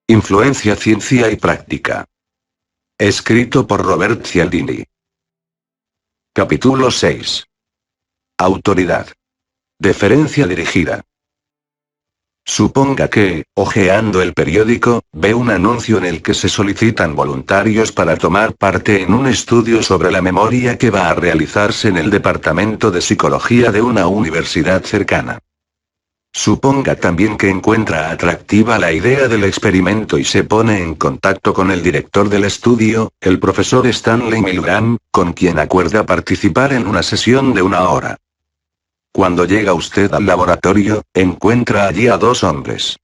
Influencia, ciencia y práctica. Escrito por Robert Cialdini. Capítulo 6. Autoridad. Deferencia dirigida. Suponga que, hojeando el periódico, ve un anuncio en el que se solicitan voluntarios para tomar parte en un estudio sobre la memoria que va a realizarse en el Departamento de Psicología de una universidad cercana. Suponga también que encuentra atractiva la idea del experimento y se pone en contacto con el director del estudio, el profesor Stanley Milgram, con quien acuerda participar en una sesión de 1 hora. Cuando llega usted al laboratorio, encuentra allí a 2 hombres.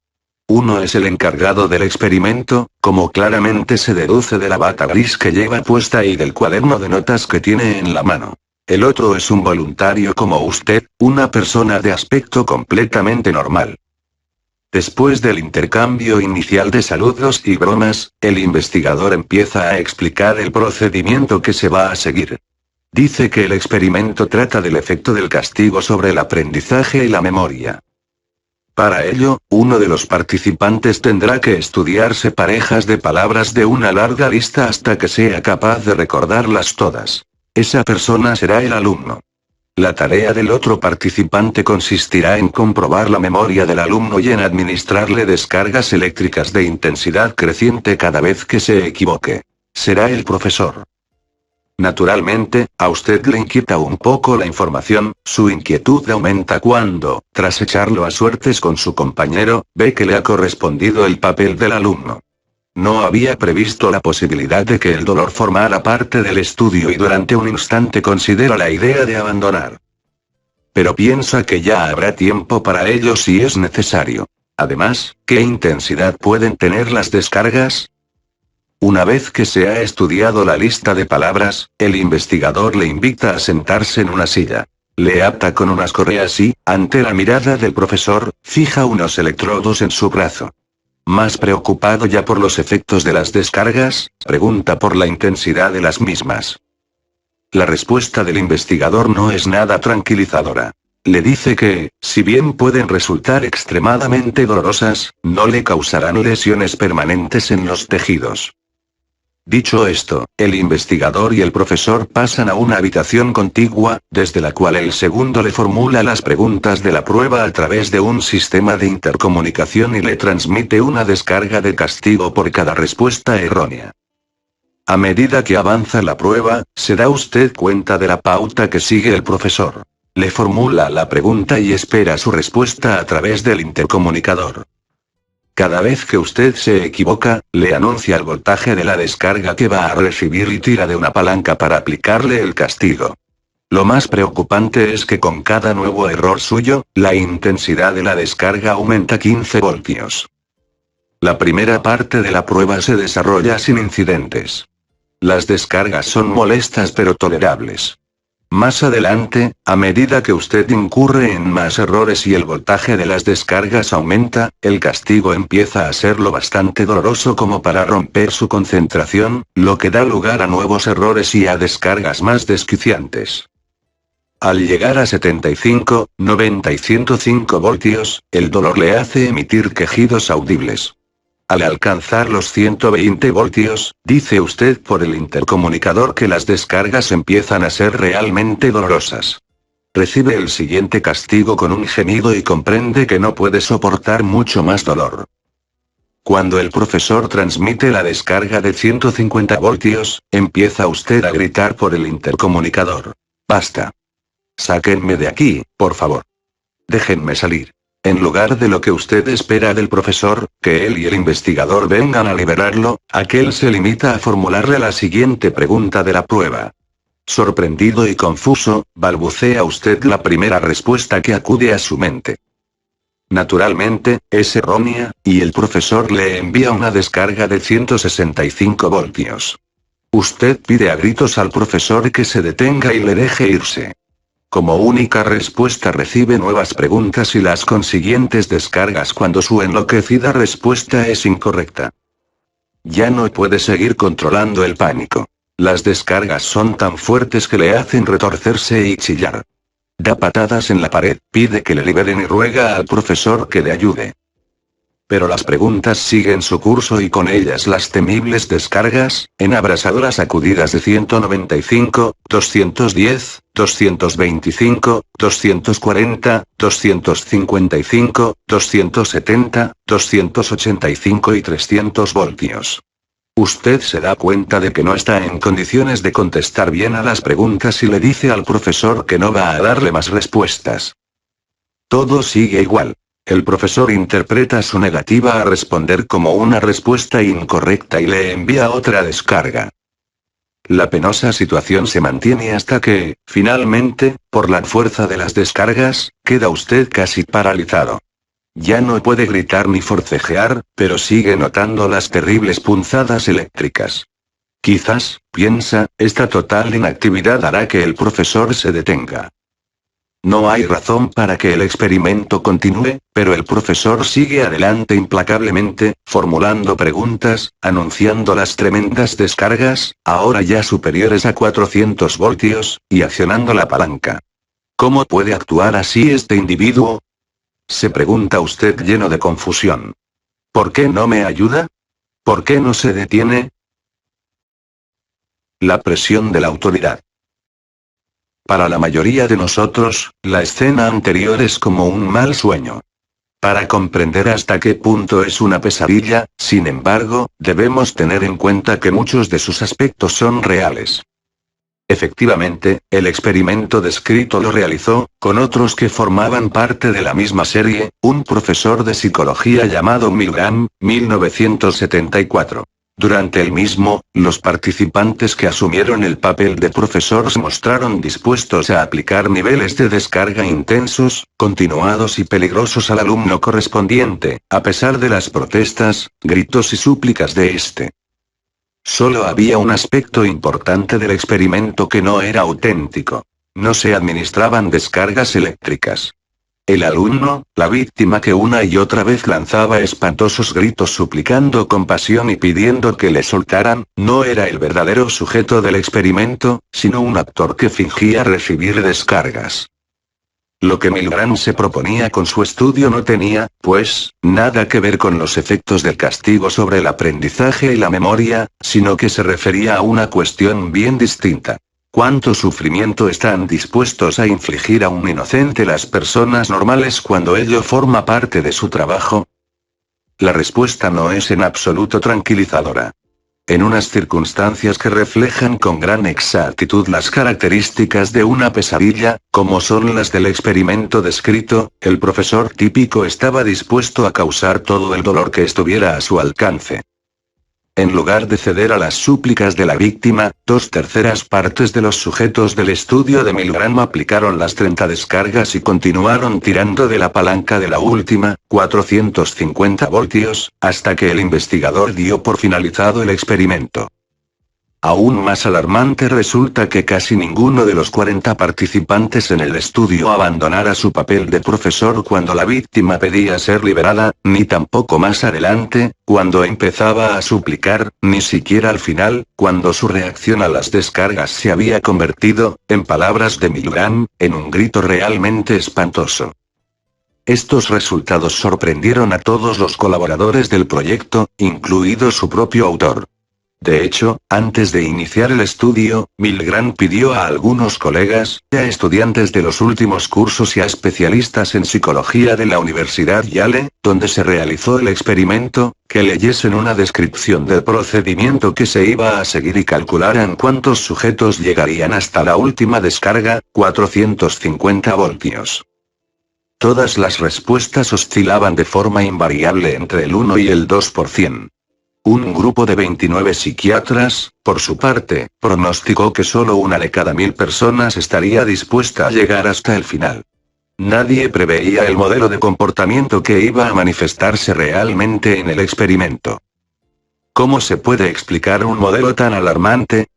Uno es el encargado del experimento, como claramente se deduce de la bata gris que lleva puesta y del cuaderno de notas que tiene en la mano. El otro es un voluntario como usted, una persona de aspecto completamente normal. Después del intercambio inicial de saludos y bromas, el investigador empieza a explicar el procedimiento que se va a seguir. Dice que el experimento trata del efecto del castigo sobre el aprendizaje y la memoria. Para ello, uno de los participantes tendrá que estudiarse parejas de palabras de una larga lista hasta que sea capaz de recordarlas todas. Esa persona será el alumno. La tarea del otro participante consistirá en comprobar la memoria del alumno y en administrarle descargas eléctricas de intensidad creciente cada vez que se equivoque. Será el profesor. Naturalmente, a usted le inquieta un poco la información, su inquietud aumenta cuando, tras echarlo a suertes con su compañero, ve que le ha correspondido el papel del alumno. No había previsto la posibilidad de que el dolor formara parte del estudio y durante un instante considera la idea de abandonar. Pero piensa que ya habrá tiempo para ello si es necesario. Además, ¿qué intensidad pueden tener las descargas? Una vez que se ha estudiado la lista de palabras, el investigador le invita a sentarse en una silla. Le ata con unas correas y, ante la mirada del profesor, fija unos electrodos en su brazo. Más preocupado ya por los efectos de las descargas, pregunta por la intensidad de las mismas. La respuesta del investigador no es nada tranquilizadora. Le dice que, si bien pueden resultar extremadamente dolorosas, no le causarán lesiones permanentes en los tejidos. Dicho esto, el investigador y el profesor pasan a una habitación contigua, desde la cual el segundo le formula las preguntas de la prueba a través de un sistema de intercomunicación y le transmite una descarga de castigo por cada respuesta errónea. A medida que avanza la prueba, se da usted cuenta de la pauta que sigue el profesor. Le formula la pregunta y espera su respuesta a través del intercomunicador. Cada vez que usted se equivoca, le anuncia el voltaje de la descarga que va a recibir y tira de una palanca para aplicarle el castigo. Lo más preocupante es que con cada nuevo error suyo, la intensidad de la descarga aumenta 15 voltios. La primera parte de la prueba se desarrolla sin incidentes. Las descargas son molestas pero tolerables. Más adelante, a medida que usted incurre en más errores y el voltaje de las descargas aumenta, el castigo empieza a ser lo bastante doloroso como para romper su concentración, lo que da lugar a nuevos errores y a descargas más desquiciantes. Al llegar a 75, 90 y 105 voltios, el dolor le hace emitir quejidos audibles. Al alcanzar los 120 voltios, dice usted por el intercomunicador que las descargas empiezan a ser realmente dolorosas. Recibe el siguiente castigo con un gemido y comprende que no puede soportar mucho más dolor. Cuando el profesor transmite la descarga de 150 voltios, empieza usted a gritar por el intercomunicador. ¡Basta! Sáquenme de aquí, por favor. Déjenme salir. En lugar de lo que usted espera del profesor, que él y el investigador vengan a liberarlo, aquel se limita a formularle la siguiente pregunta de la prueba. Sorprendido y confuso, balbucea usted la primera respuesta que acude a su mente. Naturalmente, es errónea, y el profesor le envía una descarga de 165 voltios. Usted pide a gritos al profesor que se detenga y le deje irse. Como única respuesta recibe nuevas preguntas y las consiguientes descargas cuando su enloquecida respuesta es incorrecta. Ya no puede seguir controlando el pánico. Las descargas son tan fuertes que le hacen retorcerse y chillar. Da patadas en la pared, pide que le liberen y ruega al profesor que le ayude. Pero las preguntas siguen su curso y con ellas las temibles descargas, en abrasadoras sacudidas de 195, 210, 225, 240, 255, 270, 285 y 300 voltios. Usted se da cuenta de que no está en condiciones de contestar bien a las preguntas y le dice al profesor que no va a darle más respuestas. Todo sigue igual. El profesor interpreta su negativa a responder como una respuesta incorrecta y le envía otra descarga. La penosa situación se mantiene hasta que, finalmente, por la fuerza de las descargas, queda usted casi paralizado. Ya no puede gritar ni forcejear, pero sigue notando las terribles punzadas eléctricas. Quizás, piensa, esta total inactividad hará que el profesor se detenga. No hay razón para que el experimento continúe, pero el profesor sigue adelante implacablemente, formulando preguntas, anunciando las tremendas descargas, ahora ya superiores a 400 voltios, y accionando la palanca. ¿Cómo puede actuar así este individuo? Se pregunta usted lleno de confusión. ¿Por qué no me ayuda? ¿Por qué no se detiene? La presión de la autoridad. Para la mayoría de nosotros, la escena anterior es como un mal sueño. Para comprender hasta qué punto es una pesadilla, sin embargo, debemos tener en cuenta que muchos de sus aspectos son reales. Efectivamente, el experimento descrito lo realizó, con otros que formaban parte de la misma serie, un profesor de psicología llamado Milgram, 1974. Durante el mismo, los participantes que asumieron el papel de profesor se mostraron dispuestos a aplicar niveles de descarga intensos, continuados y peligrosos al alumno correspondiente, a pesar de las protestas, gritos y súplicas de este. Solo había un aspecto importante del experimento que no era auténtico. No se administraban descargas eléctricas. El alumno, la víctima que una y otra vez lanzaba espantosos gritos suplicando compasión y pidiendo que le soltaran, no era el verdadero sujeto del experimento, sino un actor que fingía recibir descargas. Lo que Milgram se proponía con su estudio no tenía, pues, nada que ver con los efectos del castigo sobre el aprendizaje y la memoria, sino que se refería a una cuestión bien distinta. ¿Cuánto sufrimiento están dispuestos a infligir a un inocente las personas normales cuando ello forma parte de su trabajo? La respuesta no es en absoluto tranquilizadora. En unas circunstancias que reflejan con gran exactitud las características de una pesadilla, como son las del experimento descrito, el profesor típico estaba dispuesto a causar todo el dolor que estuviera a su alcance. En lugar de ceder a las súplicas de la víctima, 2/3 partes de los sujetos del estudio de Milgram aplicaron las 30 descargas y continuaron tirando de la palanca de la última, 450 voltios, hasta que el investigador dio por finalizado el experimento. Aún más alarmante resulta que casi ninguno de los 40 participantes en el estudio abandonara su papel de profesor cuando la víctima pedía ser liberada, ni tampoco más adelante, cuando empezaba a suplicar, ni siquiera al final, cuando su reacción a las descargas se había convertido, en palabras de Milgram, en un grito realmente espantoso. Estos resultados sorprendieron a todos los colaboradores del proyecto, incluido su propio autor. De hecho, antes de iniciar el estudio, Milgram pidió a algunos colegas, a estudiantes de los últimos cursos y a especialistas en psicología de la Universidad Yale, donde se realizó el experimento, que leyesen una descripción del procedimiento que se iba a seguir y calcularan cuántos sujetos llegarían hasta la última descarga, 450 voltios. Todas las respuestas oscilaban de forma invariable entre el 1 y el 2%. Un grupo de 29 psiquiatras, por su parte, pronosticó que solo una de cada 1000 personas estaría dispuesta a llegar hasta el final. Nadie preveía el modelo de comportamiento que iba a manifestarse realmente en el experimento. ¿Cómo se puede explicar un modelo tan alarmante?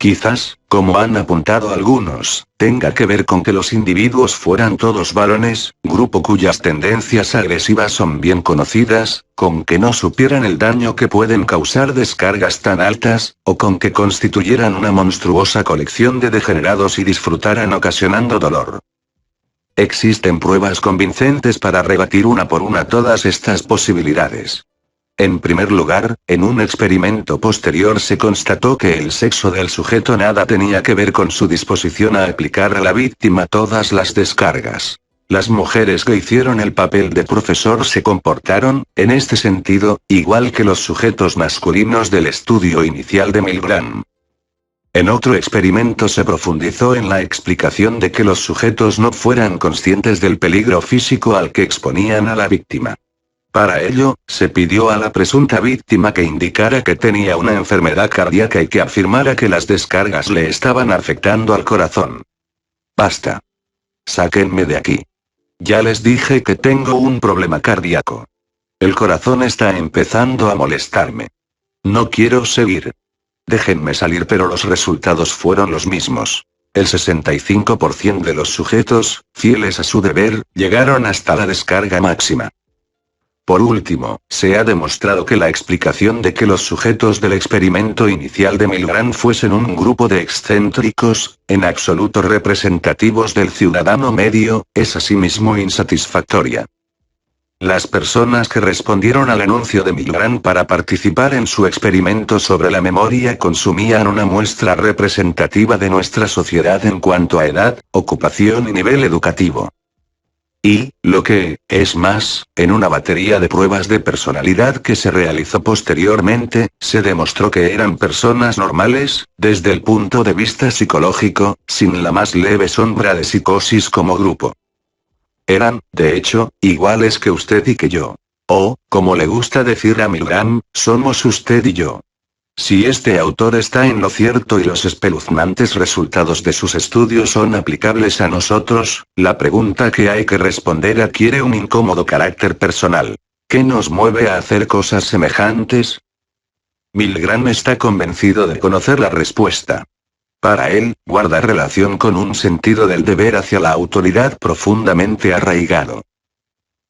Quizás, como han apuntado algunos, tenga que ver con que los individuos fueran todos varones, grupo cuyas tendencias agresivas son bien conocidas, con que no supieran el daño que pueden causar descargas tan altas, o con que constituyeran una monstruosa colección de degenerados y disfrutaran ocasionando dolor. Existen pruebas convincentes para rebatir una por una todas estas posibilidades. En primer lugar, en un experimento posterior se constató que el sexo del sujeto nada tenía que ver con su disposición a aplicar a la víctima todas las descargas. Las mujeres que hicieron el papel de profesor se comportaron, en este sentido, igual que los sujetos masculinos del estudio inicial de Milgram. En otro experimento se profundizó en la explicación de que los sujetos no fueran conscientes del peligro físico al que exponían a la víctima. Para ello, se pidió a la presunta víctima que indicara que tenía una enfermedad cardíaca y que afirmara que las descargas le estaban afectando al corazón. Basta. Sáquenme de aquí. Ya les dije que tengo un problema cardíaco. El corazón está empezando a molestarme. No quiero seguir. Déjenme salir, pero los resultados fueron los mismos. El 65% de los sujetos, fieles a su deber, llegaron hasta la descarga máxima. Por último, se ha demostrado que la explicación de que los sujetos del experimento inicial de Milgram fuesen un grupo de excéntricos, en absoluto representativos del ciudadano medio, es asimismo insatisfactoria. Las personas que respondieron al anuncio de Milgram para participar en su experimento sobre la memoria consumían una muestra representativa de nuestra sociedad en cuanto a edad, ocupación y nivel educativo. Y, lo que, es más, en una batería de pruebas de personalidad que se realizó posteriormente, se demostró que eran personas normales, desde el punto de vista psicológico, sin la más leve sombra de psicosis como grupo. Eran, de hecho, iguales que usted y que yo. O, como le gusta decir a Milgram, somos usted y yo. Si este autor está en lo cierto y los espeluznantes resultados de sus estudios son aplicables a nosotros, la pregunta que hay que responder adquiere un incómodo carácter personal. ¿Qué nos mueve a hacer cosas semejantes? Milgram está convencido de conocer la respuesta. Para él, guarda relación con un sentido del deber hacia la autoridad profundamente arraigado.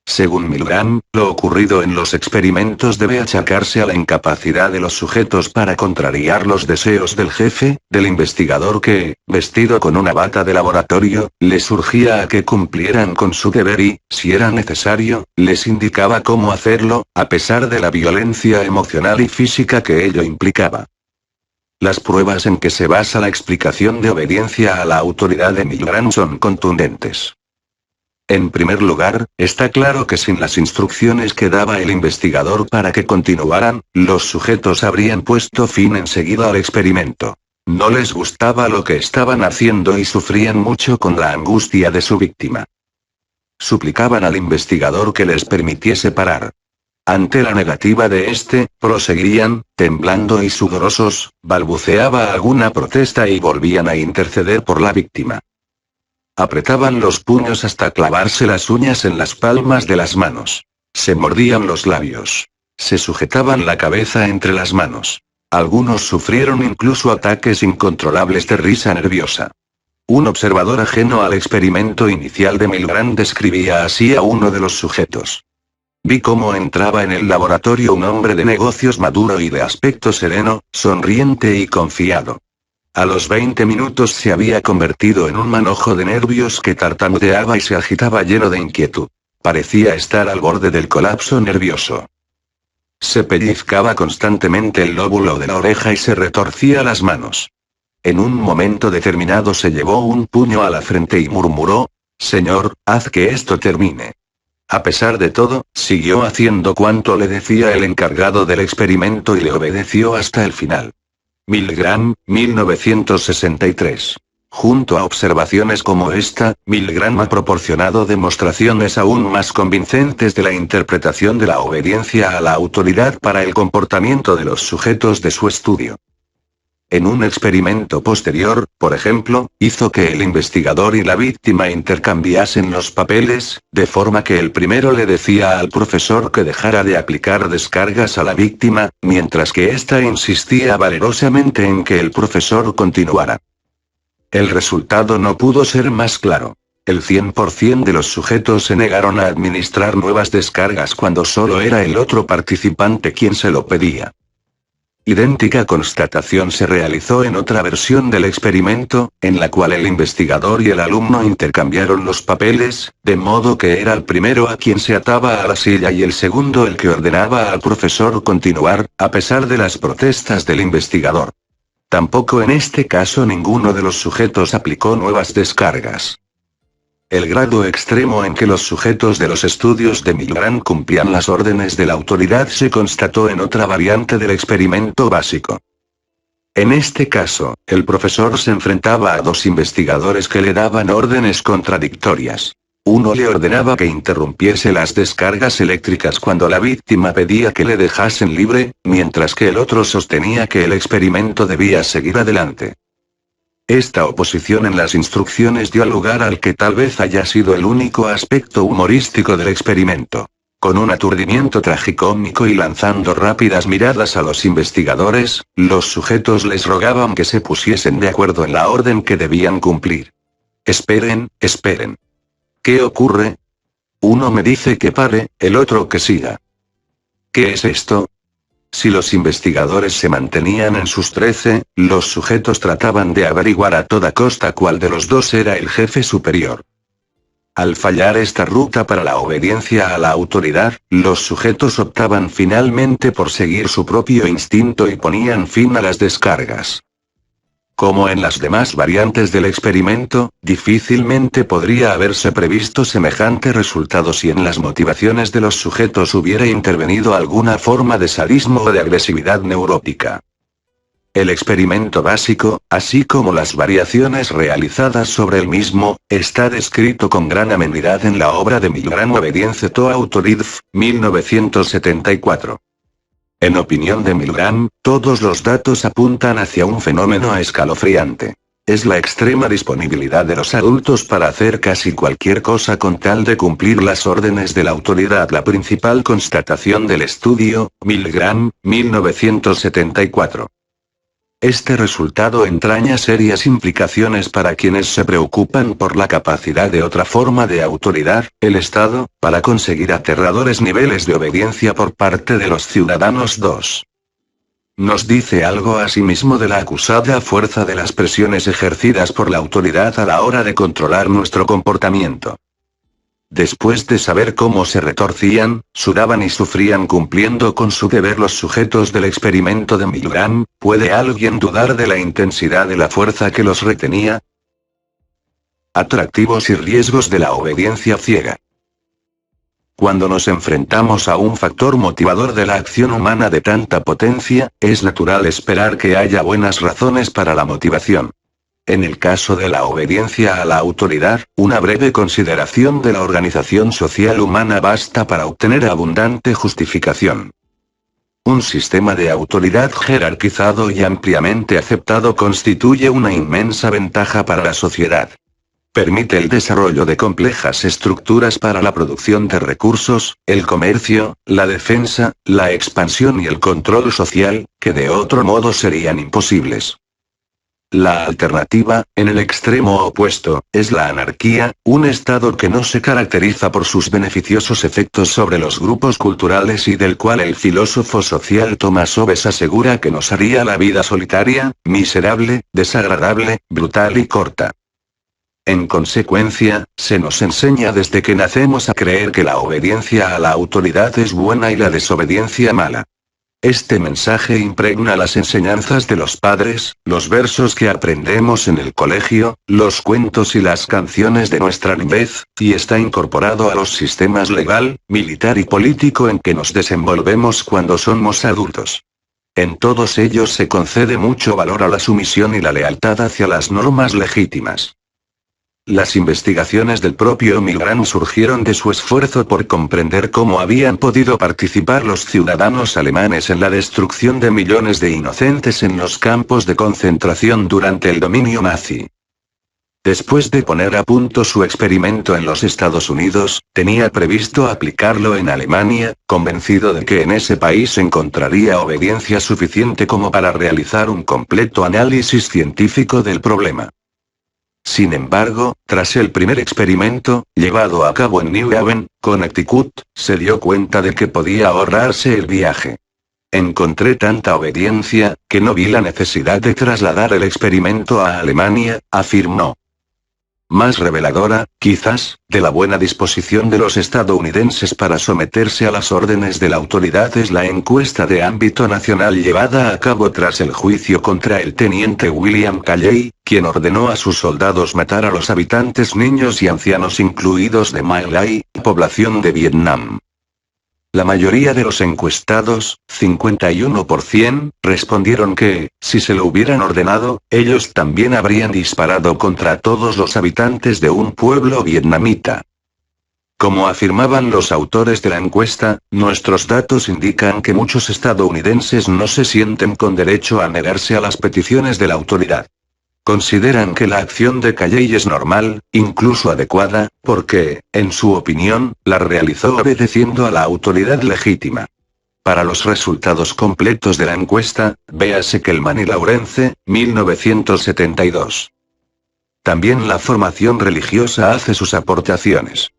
Según Milgram, lo ocurrido en los experimentos debe achacarse a la incapacidad de los sujetos para contrariar los deseos del jefe, del investigador que, vestido con una bata de laboratorio, les urgía a que cumplieran con su deber y, si era necesario, les indicaba cómo hacerlo, a pesar de la violencia emocional y física que ello implicaba. Las pruebas en que se basa la explicación de obediencia a la autoridad de Milgram son contundentes. En primer lugar, está claro que sin las instrucciones que daba el investigador para que continuaran, los sujetos habrían puesto fin enseguida al experimento. No les gustaba lo que estaban haciendo y sufrían mucho con la angustia de su víctima. Suplicaban al investigador que les permitiese parar. Ante la negativa de este, proseguían, temblando y sudorosos, balbuceaba alguna protesta y volvían a interceder por la víctima. Apretaban los puños hasta clavarse las uñas en las palmas de las manos. Se mordían los labios. Se sujetaban la cabeza entre las manos. Algunos sufrieron incluso ataques incontrolables de risa nerviosa. Un observador ajeno al experimento inicial de Milgram describía así a uno de los sujetos. Vi cómo entraba en el laboratorio un hombre de negocios maduro y de aspecto sereno, sonriente y confiado. A los 20 minutos se había convertido en un manojo de nervios que tartamudeaba y se agitaba lleno de inquietud. Parecía estar al borde del colapso nervioso. Se pellizcaba constantemente el lóbulo de la oreja y se retorcía las manos. En un momento determinado se llevó un puño a la frente y murmuró: «Señor, haz que esto termine». A pesar de todo, siguió haciendo cuanto le decía el encargado del experimento y le obedeció hasta el final. Milgram, 1963. Junto a observaciones como esta, Milgram ha proporcionado demostraciones aún más convincentes de la interpretación de la obediencia a la autoridad para el comportamiento de los sujetos de su estudio. En un experimento posterior, por ejemplo, hizo que el investigador y la víctima intercambiasen los papeles, de forma que el primero le decía al profesor que dejara de aplicar descargas a la víctima, mientras que ésta insistía valerosamente en que el profesor continuara. El resultado no pudo ser más claro. El 100% de los sujetos se negaron a administrar nuevas descargas cuando solo era el otro participante quien se lo pedía. Idéntica constatación se realizó en otra versión del experimento, en la cual el investigador y el alumno intercambiaron los papeles, de modo que era el primero a quien se ataba a la silla y el segundo el que ordenaba al profesor continuar, a pesar de las protestas del investigador. Tampoco en este caso ninguno de los sujetos aplicó nuevas descargas. El grado extremo en que los sujetos de los estudios de Milgram cumplían las órdenes de la autoridad se constató en otra variante del experimento básico. En este caso, el profesor se enfrentaba a dos investigadores que le daban órdenes contradictorias. Uno le ordenaba que interrumpiese las descargas eléctricas cuando la víctima pedía que le dejasen libre, mientras que el otro sostenía que el experimento debía seguir adelante. Esta oposición en las instrucciones dio lugar al que tal vez haya sido el único aspecto humorístico del experimento. Con un aturdimiento tragicómico y lanzando rápidas miradas a los investigadores, los sujetos les rogaban que se pusiesen de acuerdo en la orden que debían cumplir. Esperen, esperen. ¿Qué ocurre? Uno me dice que pare, el otro que siga. ¿Qué es esto? Si los investigadores se mantenían en sus 13, los sujetos trataban de averiguar a toda costa cuál de los dos era el jefe superior. Al fallar esta ruta para la obediencia a la autoridad, los sujetos optaban finalmente por seguir su propio instinto y ponían fin a las descargas. Como en las demás variantes del experimento, difícilmente podría haberse previsto semejante resultado si en las motivaciones de los sujetos hubiera intervenido alguna forma de sadismo o de agresividad neurótica. El experimento básico, así como las variaciones realizadas sobre el mismo, está descrito con gran amenidad en la obra de Milgram Obedience to Authority, 1974. En opinión de Milgram, todos los datos apuntan hacia un fenómeno escalofriante. Es la extrema disponibilidad de los adultos para hacer casi cualquier cosa con tal de cumplir las órdenes de la autoridad. La principal constatación del estudio, Milgram, 1974. Este resultado entraña serias implicaciones para quienes se preocupan por la capacidad de otra forma de autoridad, el Estado, para conseguir aterradores niveles de obediencia por parte de los ciudadanos. 2. Nos dice algo asimismo de la acusada fuerza de las presiones ejercidas por la autoridad a la hora de controlar nuestro comportamiento. Después de saber cómo se retorcían, sudaban y sufrían cumpliendo con su deber los sujetos del experimento de Milgram, ¿puede alguien dudar de la intensidad de la fuerza que los retenía? Atractivos y riesgos de la obediencia ciega. Cuando nos enfrentamos a un factor motivador de la acción humana de tanta potencia, es natural esperar que haya buenas razones para la motivación. En el caso de la obediencia a la autoridad, una breve consideración de la organización social humana basta para obtener abundante justificación. Un sistema de autoridad jerarquizado y ampliamente aceptado constituye una inmensa ventaja para la sociedad. Permite el desarrollo de complejas estructuras para la producción de recursos, el comercio, la defensa, la expansión y el control social, que de otro modo serían imposibles. La alternativa, en el extremo opuesto, es la anarquía, un estado que no se caracteriza por sus beneficiosos efectos sobre los grupos culturales y del cual el filósofo social Thomas Hobbes asegura que nos haría la vida solitaria, miserable, desagradable, brutal y corta. En consecuencia, se nos enseña desde que nacemos a creer que la obediencia a la autoridad es buena y la desobediencia mala. Este mensaje impregna las enseñanzas de los padres, los versos que aprendemos en el colegio, los cuentos y las canciones de nuestra niñez, y está incorporado a los sistemas legal, militar y político en que nos desenvolvemos cuando somos adultos. En todos ellos se concede mucho valor a la sumisión y la lealtad hacia las normas legítimas. Las investigaciones del propio Milgram surgieron de su esfuerzo por comprender cómo habían podido participar los ciudadanos alemanes en la destrucción de millones de inocentes en los campos de concentración durante el dominio nazi. Después de poner a punto su experimento en los Estados Unidos, tenía previsto aplicarlo en Alemania, convencido de que en ese país encontraría obediencia suficiente como para realizar un completo análisis científico del problema. Sin embargo, tras el primer experimento, llevado a cabo en New Haven, Connecticut, se dio cuenta de que podía ahorrarse el viaje. Encontré tanta obediencia, que no vi la necesidad de trasladar el experimento a Alemania, afirmó. Más reveladora, quizás, de la buena disposición de los estadounidenses para someterse a las órdenes de la autoridad es la encuesta de ámbito nacional llevada a cabo tras el juicio contra el teniente William Calley, quien ordenó a sus soldados matar a los habitantes niños y ancianos incluidos de My Lai, población de Vietnam. La mayoría de los encuestados, 51%, respondieron que, si se lo hubieran ordenado, ellos también habrían disparado contra todos los habitantes de un pueblo vietnamita. Como afirmaban los autores de la encuesta, nuestros datos indican que muchos estadounidenses no se sienten con derecho a negarse a las peticiones de la autoridad. Consideran que la acción de Calley es normal, incluso adecuada, porque, en su opinión, la realizó obedeciendo a la autoridad legítima. Para los resultados completos de la encuesta, véase Kellman y Lawrence, 1972. También la formación religiosa hace sus aportaciones.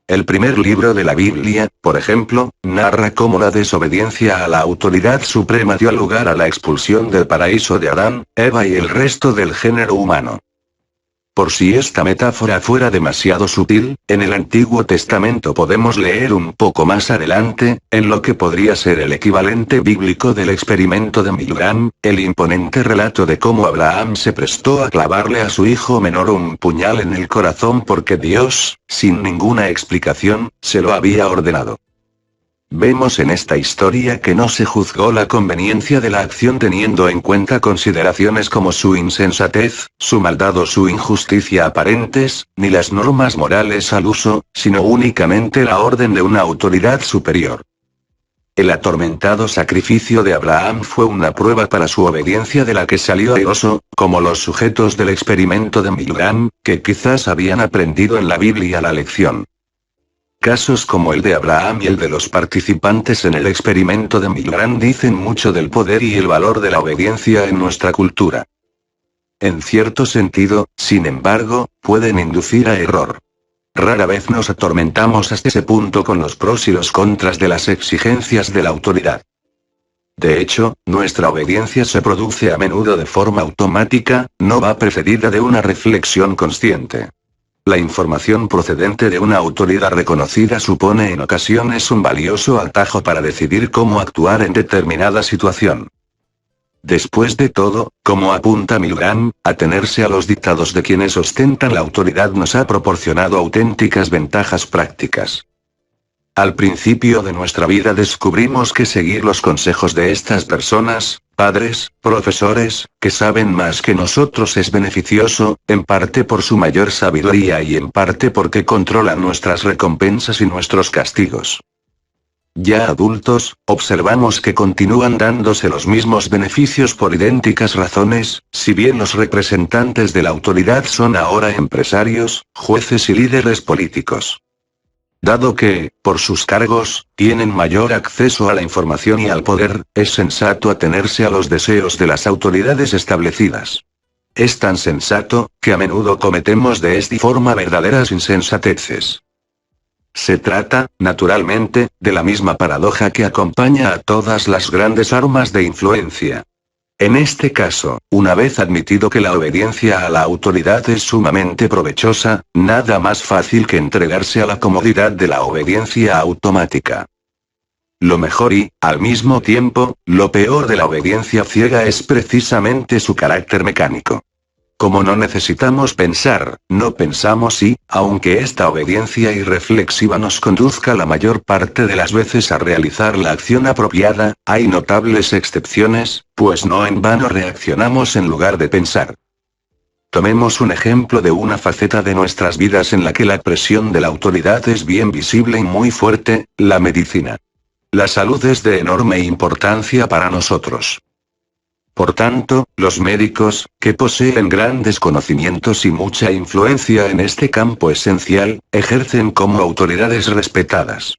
El primer libro de la Biblia, por ejemplo, narra cómo la desobediencia a la autoridad suprema dio lugar a la expulsión del paraíso de Adán, Eva y el resto del género humano. Por si esta metáfora fuera demasiado sutil, en el Antiguo Testamento podemos leer un poco más adelante, en lo que podría ser el equivalente bíblico del experimento de Milgram, el imponente relato de cómo Abraham se prestó a clavarle a su hijo menor un puñal en el corazón porque Dios, sin ninguna explicación, se lo había ordenado. Vemos en esta historia que no se juzgó la conveniencia de la acción teniendo en cuenta consideraciones como su insensatez, su maldad o su injusticia aparentes, ni las normas morales al uso, sino únicamente la orden de una autoridad superior. El atormentado sacrificio de Abraham fue una prueba para su obediencia de la que salió airoso, como los sujetos del experimento de Milgram, que quizás habían aprendido en la Biblia la lección. Casos como el de Abraham y el de los participantes en el experimento de Milgram dicen mucho del poder y el valor de la obediencia en nuestra cultura. En cierto sentido, sin embargo, pueden inducir a error. Rara vez nos atormentamos hasta ese punto con los pros y los contras de las exigencias de la autoridad. De hecho, nuestra obediencia se produce a menudo de forma automática, no va precedida de una reflexión consciente. La información procedente de una autoridad reconocida supone en ocasiones un valioso atajo para decidir cómo actuar en determinada situación. Después de todo, como apunta Milgram, atenerse a los dictados de quienes ostentan la autoridad nos ha proporcionado auténticas ventajas prácticas. Al principio de nuestra vida descubrimos que seguir los consejos de estas personas, padres, profesores, que saben más que nosotros es beneficioso, en parte por su mayor sabiduría y en parte porque controlan nuestras recompensas y nuestros castigos. Ya adultos, observamos que continúan dándose los mismos beneficios por idénticas razones, si bien los representantes de la autoridad son ahora empresarios, jueces y líderes políticos. Dado que, por sus cargos, tienen mayor acceso a la información y al poder, es sensato atenerse a los deseos de las autoridades establecidas. Es tan sensato, que a menudo cometemos de esta forma verdaderas insensateces. Se trata, naturalmente, de la misma paradoja que acompaña a todas las grandes armas de influencia. En este caso, una vez admitido que la obediencia a la autoridad es sumamente provechosa, nada más fácil que entregarse a la comodidad de la obediencia automática. Lo mejor y, al mismo tiempo, lo peor de la obediencia ciega es precisamente su carácter mecánico. Como no necesitamos pensar, no pensamos y, aunque esta obediencia irreflexiva nos conduzca la mayor parte de las veces a realizar la acción apropiada, hay notables excepciones, pues no en vano reaccionamos en lugar de pensar. Tomemos un ejemplo de una faceta de nuestras vidas en la que la presión de la autoridad es bien visible y muy fuerte, la medicina. La salud es de enorme importancia para nosotros. Por tanto, los médicos, que poseen grandes conocimientos y mucha influencia en este campo esencial, ejercen como autoridades respetadas.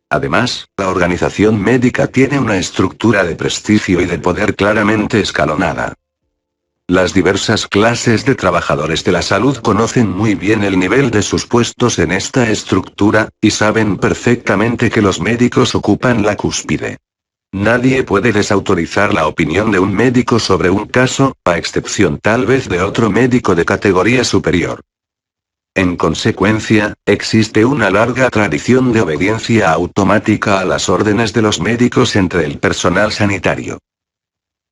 Además, la organización médica tiene una estructura de prestigio y de poder claramente escalonada. Las diversas clases de trabajadores de la salud conocen muy bien el nivel de sus puestos en esta estructura, y saben perfectamente que los médicos ocupan la cúspide. Nadie puede desautorizar la opinión de un médico sobre un caso, a excepción tal vez de otro médico de categoría superior. En consecuencia, existe una larga tradición de obediencia automática a las órdenes de los médicos entre el personal sanitario.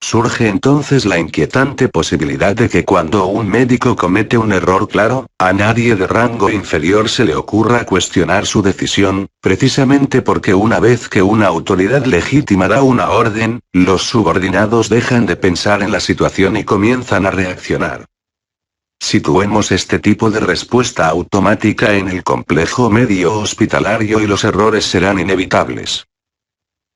Surge entonces la inquietante posibilidad de que cuando un médico comete un error claro, a nadie de rango inferior se le ocurra cuestionar su decisión, precisamente porque una vez que una autoridad legítima da una orden, los subordinados dejan de pensar en la situación y comienzan a reaccionar. Situemos este tipo de respuesta automática en el complejo medio hospitalario y los errores serán inevitables.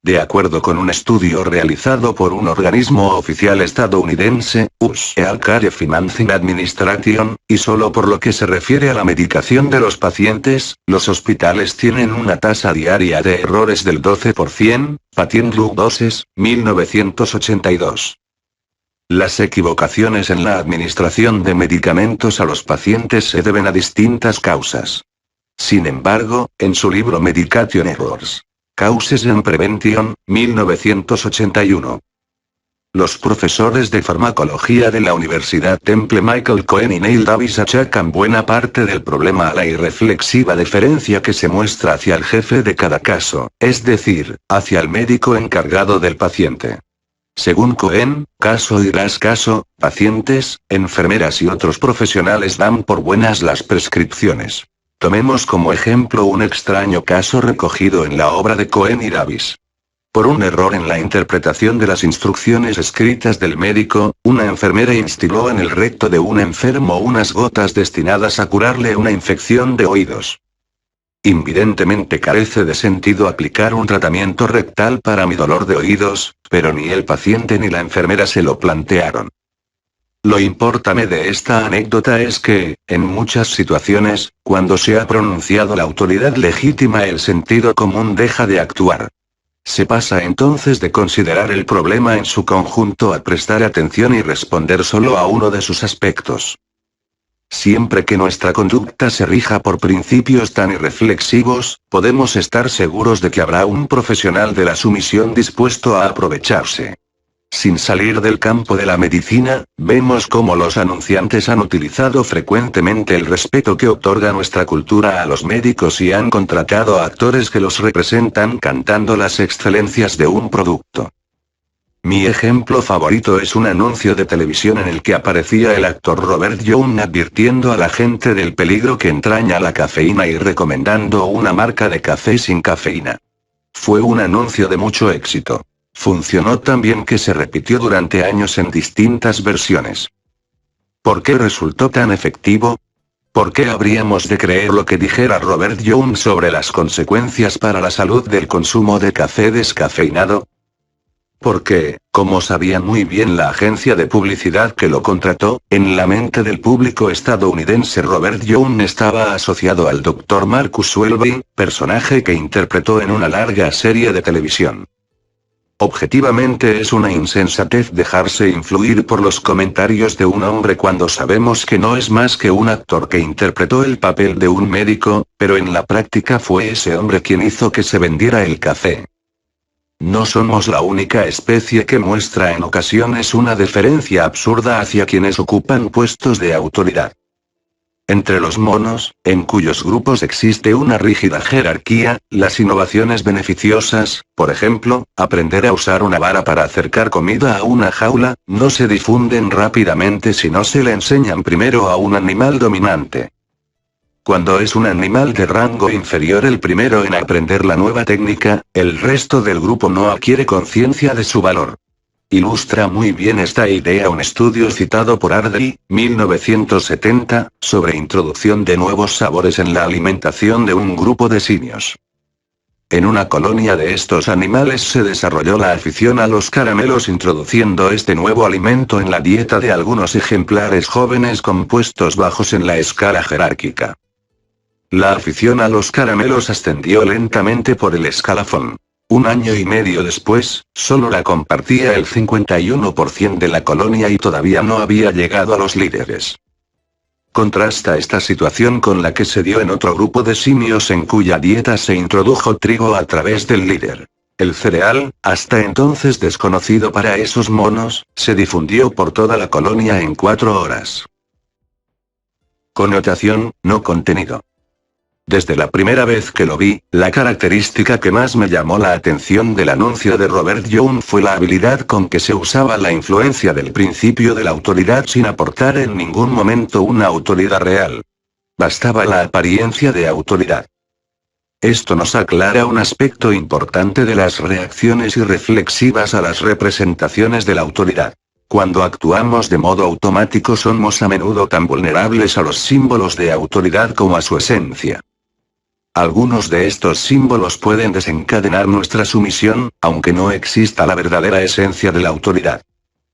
De acuerdo con un estudio realizado por un organismo oficial estadounidense, US Healthcare Financing Administration, y solo por lo que se refiere a la medicación de los pacientes, los hospitales tienen una tasa diaria de errores del 12%, Patient Loop Doses, 1982. Las equivocaciones en la administración de medicamentos a los pacientes se deben a distintas causas. Sin embargo, en su libro Medication Errors, Causes and Prevention, 1981. Los profesores de farmacología de la Universidad Temple Michael Cohen y Neil Davis achacan buena parte del problema a la irreflexiva deferencia que se muestra hacia el jefe de cada caso, es decir, hacia el médico encargado del paciente. Según Cohen, caso irás caso, pacientes, enfermeras y otros profesionales dan por buenas las prescripciones. Tomemos como ejemplo un extraño caso recogido en la obra de Cohen y Davis. Por un error en la interpretación de las instrucciones escritas del médico, una enfermera instiló en el recto de un enfermo unas gotas destinadas a curarle una infección de oídos. Invidentemente carece de sentido aplicar un tratamiento rectal para mi dolor de oídos, pero ni el paciente ni la enfermera se lo plantearon. Lo importante de esta anécdota es que, en muchas situaciones, cuando se ha pronunciado la autoridad legítima, el sentido común deja de actuar. Se pasa entonces de considerar el problema en su conjunto a prestar atención y responder solo a uno de sus aspectos. Siempre que nuestra conducta se rija por principios tan irreflexivos, podemos estar seguros de que habrá un profesional de la sumisión dispuesto a aprovecharse. Sin salir del campo de la medicina, vemos cómo los anunciantes han utilizado frecuentemente el respeto que otorga nuestra cultura a los médicos y han contratado a actores que los representan cantando las excelencias de un producto. Mi ejemplo favorito es un anuncio de televisión en el que aparecía el actor Robert Young advirtiendo a la gente del peligro que entraña la cafeína y recomendando una marca de café sin cafeína. Fue un anuncio de mucho éxito. Funcionó tan bien que se repitió durante años en distintas versiones. ¿Por qué resultó tan efectivo? ¿Por qué habríamos de creer lo que dijera Robert Young sobre las consecuencias para la salud del consumo de café descafeinado? Porque, como sabía muy bien la agencia de publicidad que lo contrató, en la mente del público estadounidense Robert Young estaba asociado al Dr. Marcus Welby, personaje que interpretó en una larga serie de televisión. Objetivamente es una insensatez dejarse influir por los comentarios de un hombre cuando sabemos que no es más que un actor que interpretó el papel de un médico, pero en la práctica fue ese hombre quien hizo que se vendiera el café. No somos la única especie que muestra en ocasiones una deferencia absurda hacia quienes ocupan puestos de autoridad. Entre los monos, en cuyos grupos existe una rígida jerarquía, las innovaciones beneficiosas, por ejemplo, aprender a usar una vara para acercar comida a una jaula, no se difunden rápidamente si no se le enseñan primero a un animal dominante. Cuando es un animal de rango inferior el primero en aprender la nueva técnica, el resto del grupo no adquiere conciencia de su valor. Ilustra muy bien esta idea un estudio citado por Ardrey, 1970, sobre introducción de nuevos sabores en la alimentación de un grupo de simios. En una colonia de estos animales se desarrolló la afición a los caramelos introduciendo este nuevo alimento en la dieta de algunos ejemplares jóvenes con puestos bajos en la escala jerárquica. La afición a los caramelos ascendió lentamente por el escalafón. Un año y medio después, solo la compartía el 51% de la colonia y todavía no había llegado a los líderes. Contrasta esta situación con la que se dio en otro grupo de simios en cuya dieta se introdujo trigo a través del líder. El cereal, hasta entonces desconocido para esos monos, se difundió por toda la colonia en 4 horas. Connotación, no contenido. Desde la primera vez que lo vi, la característica que más me llamó la atención del anuncio de Robert Young fue la habilidad con que se usaba la influencia del principio de la autoridad sin aportar en ningún momento una autoridad real. Bastaba la apariencia de autoridad. Esto nos aclara un aspecto importante de las reacciones irreflexivas a las representaciones de la autoridad. Cuando actuamos de modo automático somos a menudo tan vulnerables a los símbolos de autoridad como a su esencia. Algunos de estos símbolos pueden desencadenar nuestra sumisión, aunque no exista la verdadera esencia de la autoridad.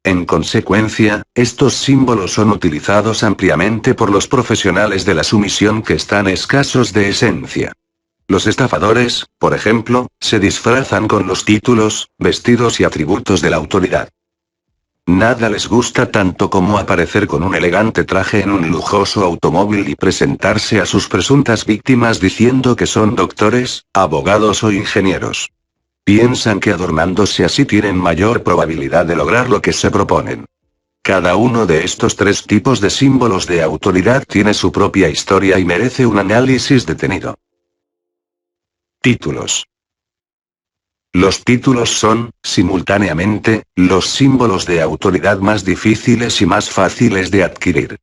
En consecuencia, estos símbolos son utilizados ampliamente por los profesionales de la sumisión que están escasos de esencia. Los estafadores, por ejemplo, se disfrazan con los títulos, vestidos y atributos de la autoridad. Nada les gusta tanto como aparecer con un elegante traje en un lujoso automóvil y presentarse a sus presuntas víctimas diciendo que son doctores, abogados o ingenieros. Piensan que adornándose así tienen mayor probabilidad de lograr lo que se proponen. Cada uno de estos 3 tipos de símbolos de autoridad tiene su propia historia y merece un análisis detenido. Títulos. Los títulos son, simultáneamente, los símbolos de autoridad más difíciles y más fáciles de adquirir.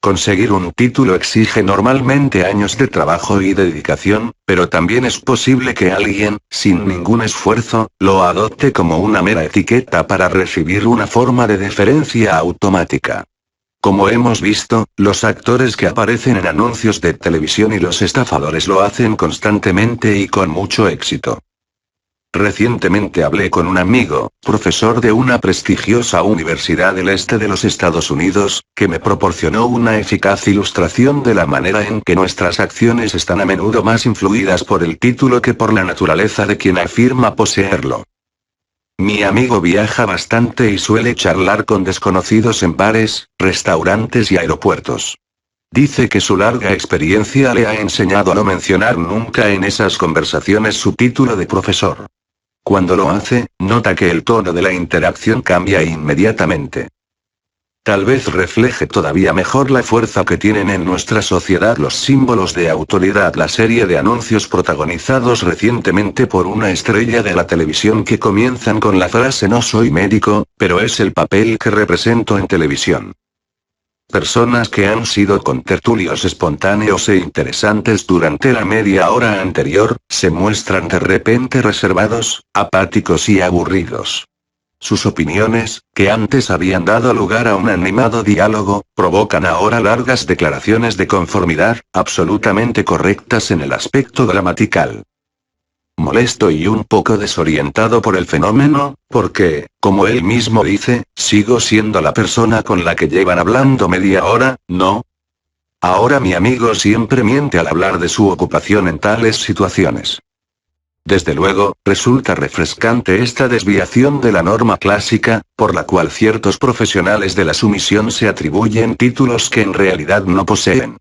Conseguir un título exige normalmente años de trabajo y dedicación, pero también es posible que alguien, sin ningún esfuerzo, lo adopte como una mera etiqueta para recibir una forma de deferencia automática. Como hemos visto, los actores que aparecen en anuncios de televisión y los estafadores lo hacen constantemente y con mucho éxito. Recientemente hablé con un amigo, profesor de una prestigiosa universidad del este de los Estados Unidos, que me proporcionó una eficaz ilustración de la manera en que nuestras acciones están a menudo más influidas por el título que por la naturaleza de quien afirma poseerlo. Mi amigo viaja bastante y suele charlar con desconocidos en bares, restaurantes y aeropuertos. Dice que su larga experiencia le ha enseñado a no mencionar nunca en esas conversaciones su título de profesor. Cuando lo hace, nota que el tono de la interacción cambia inmediatamente. Tal vez refleje todavía mejor la fuerza que tienen en nuestra sociedad los símbolos de autoridad. La serie de anuncios protagonizados recientemente por una estrella de la televisión que comienzan con la frase "no soy médico, pero es el papel que represento en televisión". Personas que han sido contertulios espontáneos e interesantes durante la media hora anterior, se muestran de repente reservados, apáticos y aburridos. Sus opiniones, que antes habían dado lugar a un animado diálogo, provocan ahora largas declaraciones de conformidad, absolutamente correctas en el aspecto gramatical. Molesto y un poco desorientado por el fenómeno, porque, como él mismo dice, sigo siendo la persona con la que llevan hablando media hora, ¿no? Ahora mi amigo siempre miente al hablar de su ocupación en tales situaciones. Desde luego, resulta refrescante esta desviación de la norma clásica, por la cual ciertos profesionales de la sumisión se atribuyen títulos que en realidad no poseen.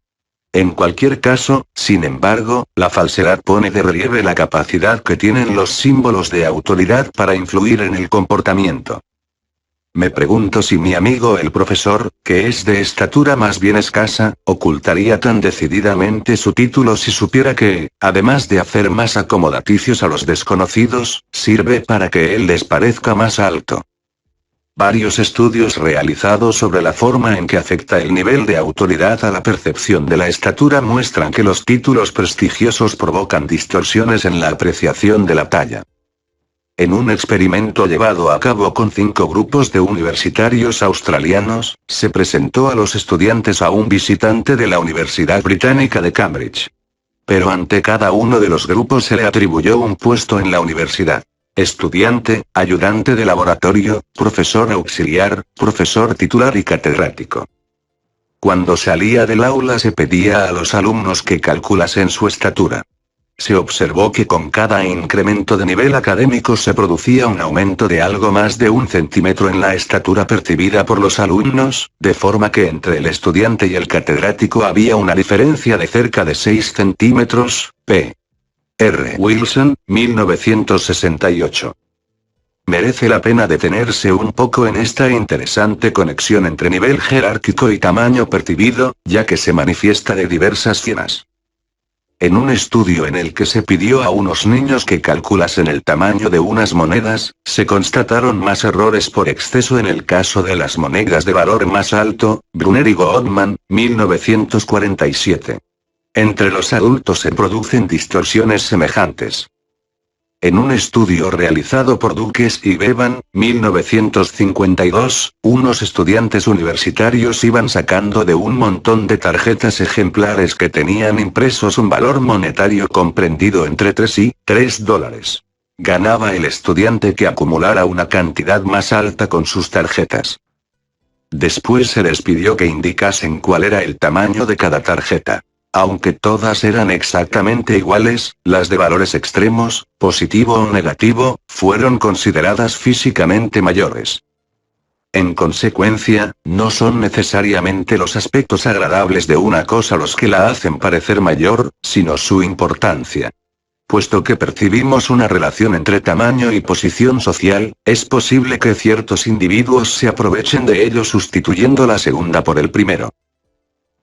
En cualquier caso, sin embargo, la falsedad pone de relieve la capacidad que tienen los símbolos de autoridad para influir en el comportamiento. Me pregunto si mi amigo el profesor, que es de estatura más bien escasa, ocultaría tan decididamente su título si supiera que, además de hacer más acomodaticios a los desconocidos, sirve para que él les parezca más alto. Varios estudios realizados sobre la forma en que afecta el nivel de autoridad a la percepción de la estatura muestran que los títulos prestigiosos provocan distorsiones en la apreciación de la talla. En un experimento llevado a cabo con 5 grupos de universitarios australianos, se presentó a los estudiantes a un visitante de la Universidad Británica de Cambridge. Pero ante cada uno de los grupos se le atribuyó un puesto en la universidad. Estudiante, ayudante de laboratorio, profesor auxiliar, profesor titular y catedrático. Cuando salía del aula se pedía a los alumnos que calculasen su estatura. Se observó que con cada incremento de nivel académico se producía un aumento de algo más de 1 centímetro en la estatura percibida por los alumnos, de forma que entre el estudiante y el catedrático había una diferencia de cerca de 6 centímetros, p. R. Wilson, 1968. Merece la pena detenerse un poco en esta interesante conexión entre nivel jerárquico y tamaño percibido, ya que se manifiesta de diversas formas. En un estudio en el que se pidió a unos niños que calculasen el tamaño de unas monedas, se constataron más errores por exceso en el caso de las monedas de valor más alto, Brunner y Goodman, 1947. Entre los adultos se producen distorsiones semejantes. En un estudio realizado por Dukes y Bevan, 1952, unos estudiantes universitarios iban sacando de un montón de tarjetas ejemplares que tenían impresos un valor monetario comprendido entre 3 y $3. Ganaba el estudiante que acumulara una cantidad más alta con sus tarjetas. Después se les pidió que indicasen cuál era el tamaño de cada tarjeta. Aunque todas eran exactamente iguales, las de valores extremos, positivo o negativo, fueron consideradas físicamente mayores. En consecuencia, no son necesariamente los aspectos agradables de una cosa los que la hacen parecer mayor, sino su importancia. Puesto que percibimos una relación entre tamaño y posición social, es posible que ciertos individuos se aprovechen de ello sustituyendo la segunda por el primero.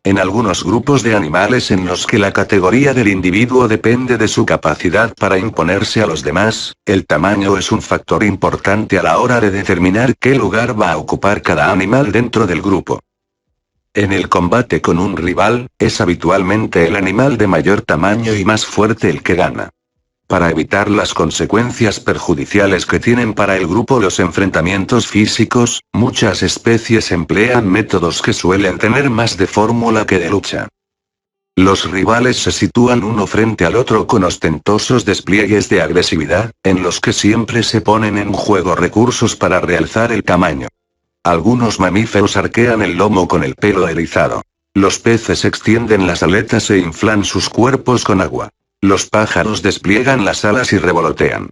En algunos grupos de animales en los que la categoría del individuo depende de su capacidad para imponerse a los demás, el tamaño es un factor importante a la hora de determinar qué lugar va a ocupar cada animal dentro del grupo. En el combate con un rival, es habitualmente el animal de mayor tamaño y más fuerte el que gana. Para evitar las consecuencias perjudiciales que tienen para el grupo los enfrentamientos físicos, muchas especies emplean métodos que suelen tener más de fórmula que de lucha. Los rivales se sitúan uno frente al otro con ostentosos despliegues de agresividad, en los que siempre se ponen en juego recursos para realzar el tamaño. Algunos mamíferos arquean el lomo con el pelo erizado. Los peces extienden las aletas e inflan sus cuerpos con agua. Los pájaros despliegan las alas y revolotean.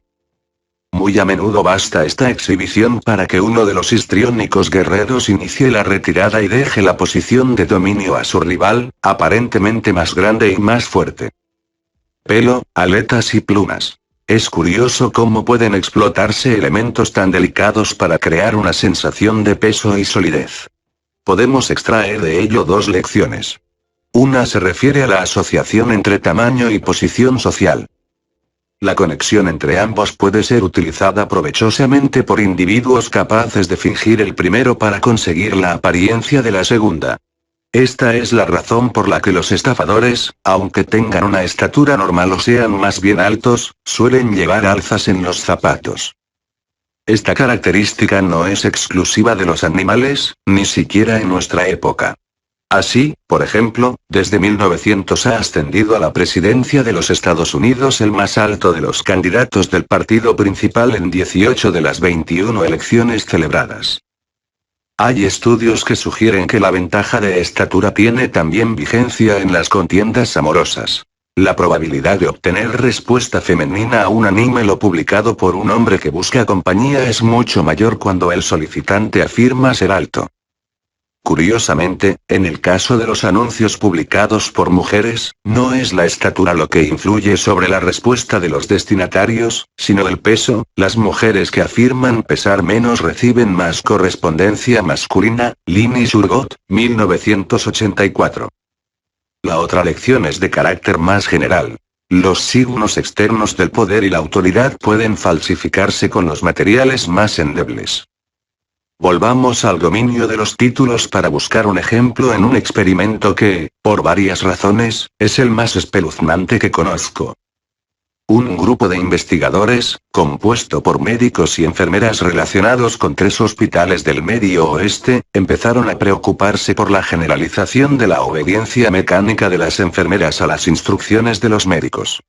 Muy a menudo basta esta exhibición para que uno de los histriónicos guerreros inicie la retirada y deje la posición de dominio a su rival, aparentemente más grande y más fuerte. Pelo, aletas y plumas. Es curioso cómo pueden explotarse elementos tan delicados para crear una sensación de peso y solidez. Podemos extraer de ello dos lecciones. Una se refiere a la asociación entre tamaño y posición social. La conexión entre ambos puede ser utilizada provechosamente por individuos capaces de fingir el primero para conseguir la apariencia de la segunda. Esta es la razón por la que los estafadores, aunque tengan una estatura normal o sean más bien altos, suelen llevar alzas en los zapatos. Esta característica no es exclusiva de los animales, ni siquiera en nuestra época. Así, por ejemplo, desde 1900 ha ascendido a la presidencia de los Estados Unidos el más alto de los candidatos del partido principal en 18 de las 21 elecciones celebradas. Hay estudios que sugieren que la ventaja de estatura tiene también vigencia en las contiendas amorosas. La probabilidad de obtener respuesta femenina a un anímelo publicado por un hombre que busca compañía es mucho mayor cuando el solicitante afirma ser alto. Curiosamente, en el caso de los anuncios publicados por mujeres, no es la estatura lo que influye sobre la respuesta de los destinatarios, sino el peso. Las mujeres que afirman pesar menos reciben más correspondencia masculina. Lini Surgot, 1984. La otra lección es de carácter más general. Los signos externos del poder y la autoridad pueden falsificarse con los materiales más endebles. Volvamos al dominio de los títulos para buscar un ejemplo en un experimento que, por varias razones, es el más espeluznante que conozco. Un grupo de investigadores, compuesto por médicos y enfermeras relacionados con 3 hospitales del Medio Oeste, empezaron a preocuparse por la generalización de la obediencia mecánica de las enfermeras a las instrucciones de los médicos.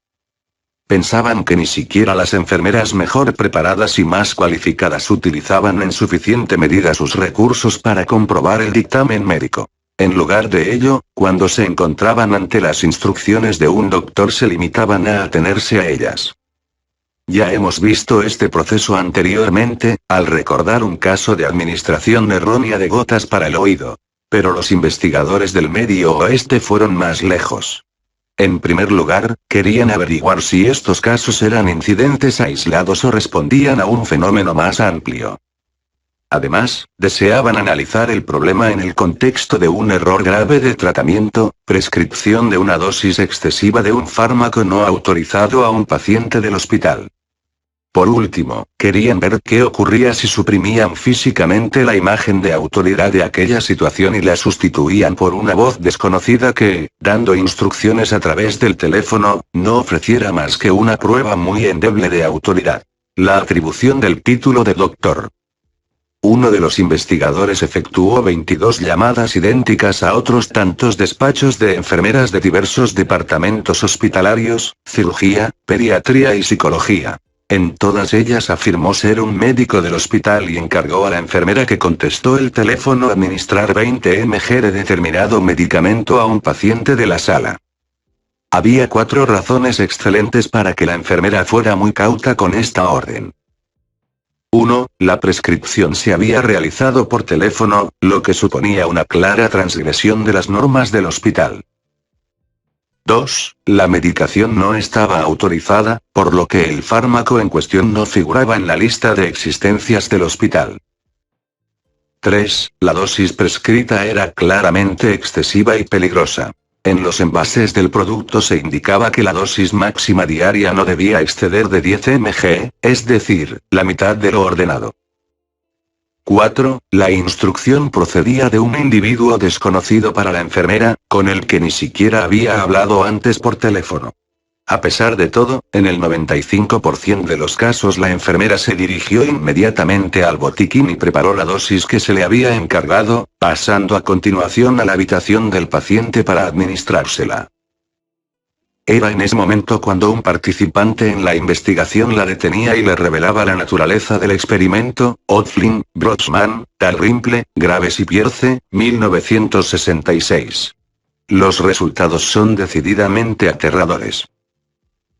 Pensaban que ni siquiera las enfermeras mejor preparadas y más cualificadas utilizaban en suficiente medida sus recursos para comprobar el dictamen médico. En lugar de ello, cuando se encontraban ante las instrucciones de un doctor se limitaban a atenerse a ellas. Ya hemos visto este proceso anteriormente, al recordar un caso de administración errónea de gotas para el oído. Pero los investigadores del Medio Oeste fueron más lejos. En primer lugar, querían averiguar si estos casos eran incidentes aislados o respondían a un fenómeno más amplio. Además, deseaban analizar el problema en el contexto de un error grave de tratamiento, prescripción de una dosis excesiva de un fármaco no autorizado a un paciente del hospital. Por último, querían ver qué ocurría si suprimían físicamente la imagen de autoridad de aquella situación y la sustituían por una voz desconocida que, dando instrucciones a través del teléfono, no ofreciera más que una prueba muy endeble de autoridad. La atribución del título de doctor. Uno de los investigadores efectuó 22 llamadas idénticas a otros tantos despachos de enfermeras de diversos departamentos hospitalarios, cirugía, pediatría y psicología. En todas ellas afirmó ser un médico del hospital y encargó a la enfermera que contestó el teléfono administrar 20 mg de determinado medicamento a un paciente de la sala. Había 4 razones excelentes para que la enfermera fuera muy cauta con esta orden. 1. La prescripción se había realizado por teléfono, lo que suponía una clara transgresión de las normas del hospital. 2. La medicación no estaba autorizada, por lo que el fármaco en cuestión no figuraba en la lista de existencias del hospital. 3. La dosis prescrita era claramente excesiva y peligrosa. En los envases del producto se indicaba que la dosis máxima diaria no debía exceder de 10 mg, es decir, la mitad de lo ordenado. 4. La instrucción procedía de un individuo desconocido para la enfermera, con el que ni siquiera había hablado antes por teléfono. A pesar de todo, en el 95% de los casos la enfermera se dirigió inmediatamente al botiquín y preparó la dosis que se le había encargado, pasando a continuación a la habitación del paciente para administrársela. Era en ese momento cuando un participante en la investigación la detenía y le revelaba la naturaleza del experimento. O'Flynn, Brodsman, Dalrymple, Graves y Pierce, 1966. Los resultados son decididamente aterradores.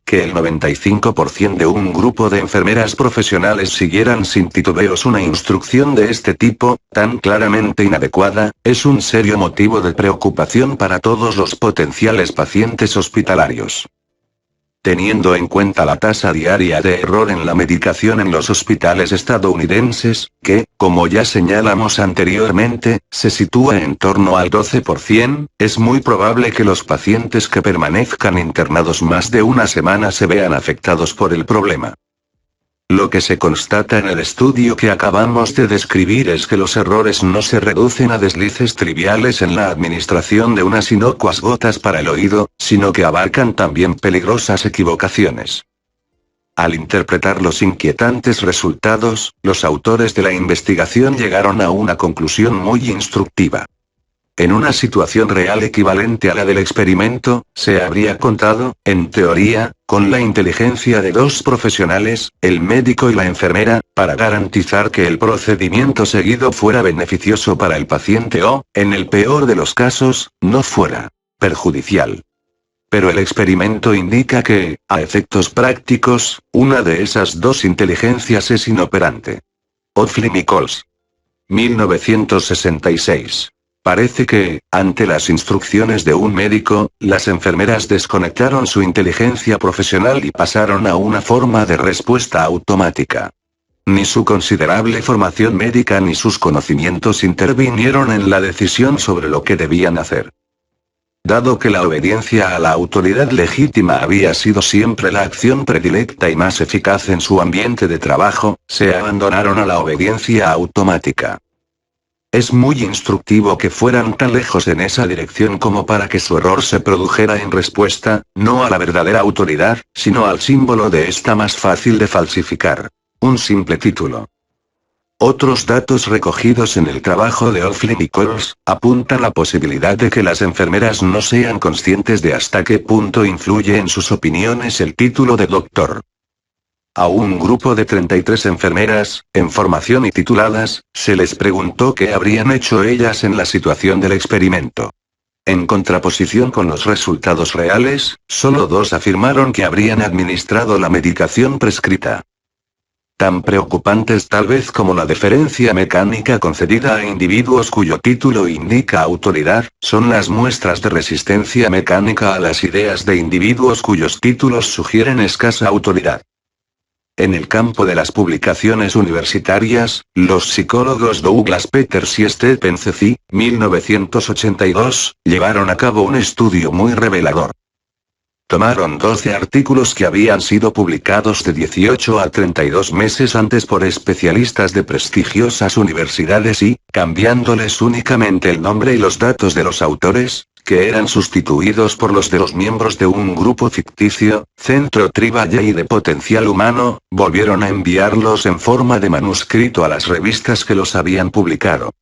Que el 95% de un grupo de enfermeras profesionales siguieran sin titubeos una instrucción de este tipo, tan claramente inadecuada, es un serio motivo de preocupación para todos los potenciales pacientes hospitalarios. Teniendo en cuenta la tasa diaria de error en la medicación en los hospitales estadounidenses, que, como ya señalamos anteriormente, se sitúa en torno al 12%, es muy probable que los pacientes que permanezcan internados más de una semana se vean afectados por el problema. Lo que se constata en el estudio que acabamos de describir es que los errores no se reducen a deslices triviales en la administración de unas inocuas gotas para el oído, sino que abarcan también peligrosas equivocaciones. Al interpretar los inquietantes resultados, los autores de la investigación llegaron a una conclusión muy instructiva. En una situación real equivalente a la del experimento, se habría contado, en teoría, con la inteligencia de 2 profesionales, el médico y la enfermera, para garantizar que el procedimiento seguido fuera beneficioso para el paciente o, en el peor de los casos, no fuera perjudicial. Pero el experimento indica que, a efectos prácticos, una de esas 2 inteligencias es inoperante. O'Flynn y Coles. 1966. Parece que, ante las instrucciones de un médico, las enfermeras desconectaron su inteligencia profesional y pasaron a una forma de respuesta automática. Ni su considerable formación médica ni sus conocimientos intervinieron en la decisión sobre lo que debían hacer. Dado que la obediencia a la autoridad legítima había sido siempre la acción predilecta y más eficaz en su ambiente de trabajo, se abandonaron a la obediencia automática. Es muy instructivo que fueran tan lejos en esa dirección como para que su error se produjera en respuesta, no a la verdadera autoridad, sino al símbolo de esta más fácil de falsificar. Un simple título. Otros datos recogidos en el trabajo de O'Flynn y Coles, apuntan la posibilidad de que las enfermeras no sean conscientes de hasta qué punto influye en sus opiniones el título de doctor. A un grupo de 33 enfermeras, en formación y tituladas, se les preguntó qué habrían hecho ellas en la situación del experimento. En contraposición con los resultados reales, solo 2 afirmaron que habrían administrado la medicación prescrita. Tan preocupantes tal vez como la deferencia mecánica concedida a individuos cuyo título indica autoridad, son las muestras de resistencia mecánica a las ideas de individuos cuyos títulos sugieren escasa autoridad. En el campo de las publicaciones universitarias, los psicólogos Douglas Peters y Stephen Ceci, 1982, llevaron a cabo un estudio muy revelador. Tomaron 12 artículos que habían sido publicados de 18 a 32 meses antes por especialistas de prestigiosas universidades y, cambiándoles únicamente el nombre y los datos de los autores, que eran sustituidos por los de los miembros de un grupo ficticio, Centro Tribal y de Potencial Humano, volvieron a enviarlos en forma de manuscrito a las revistas que los habían publicado.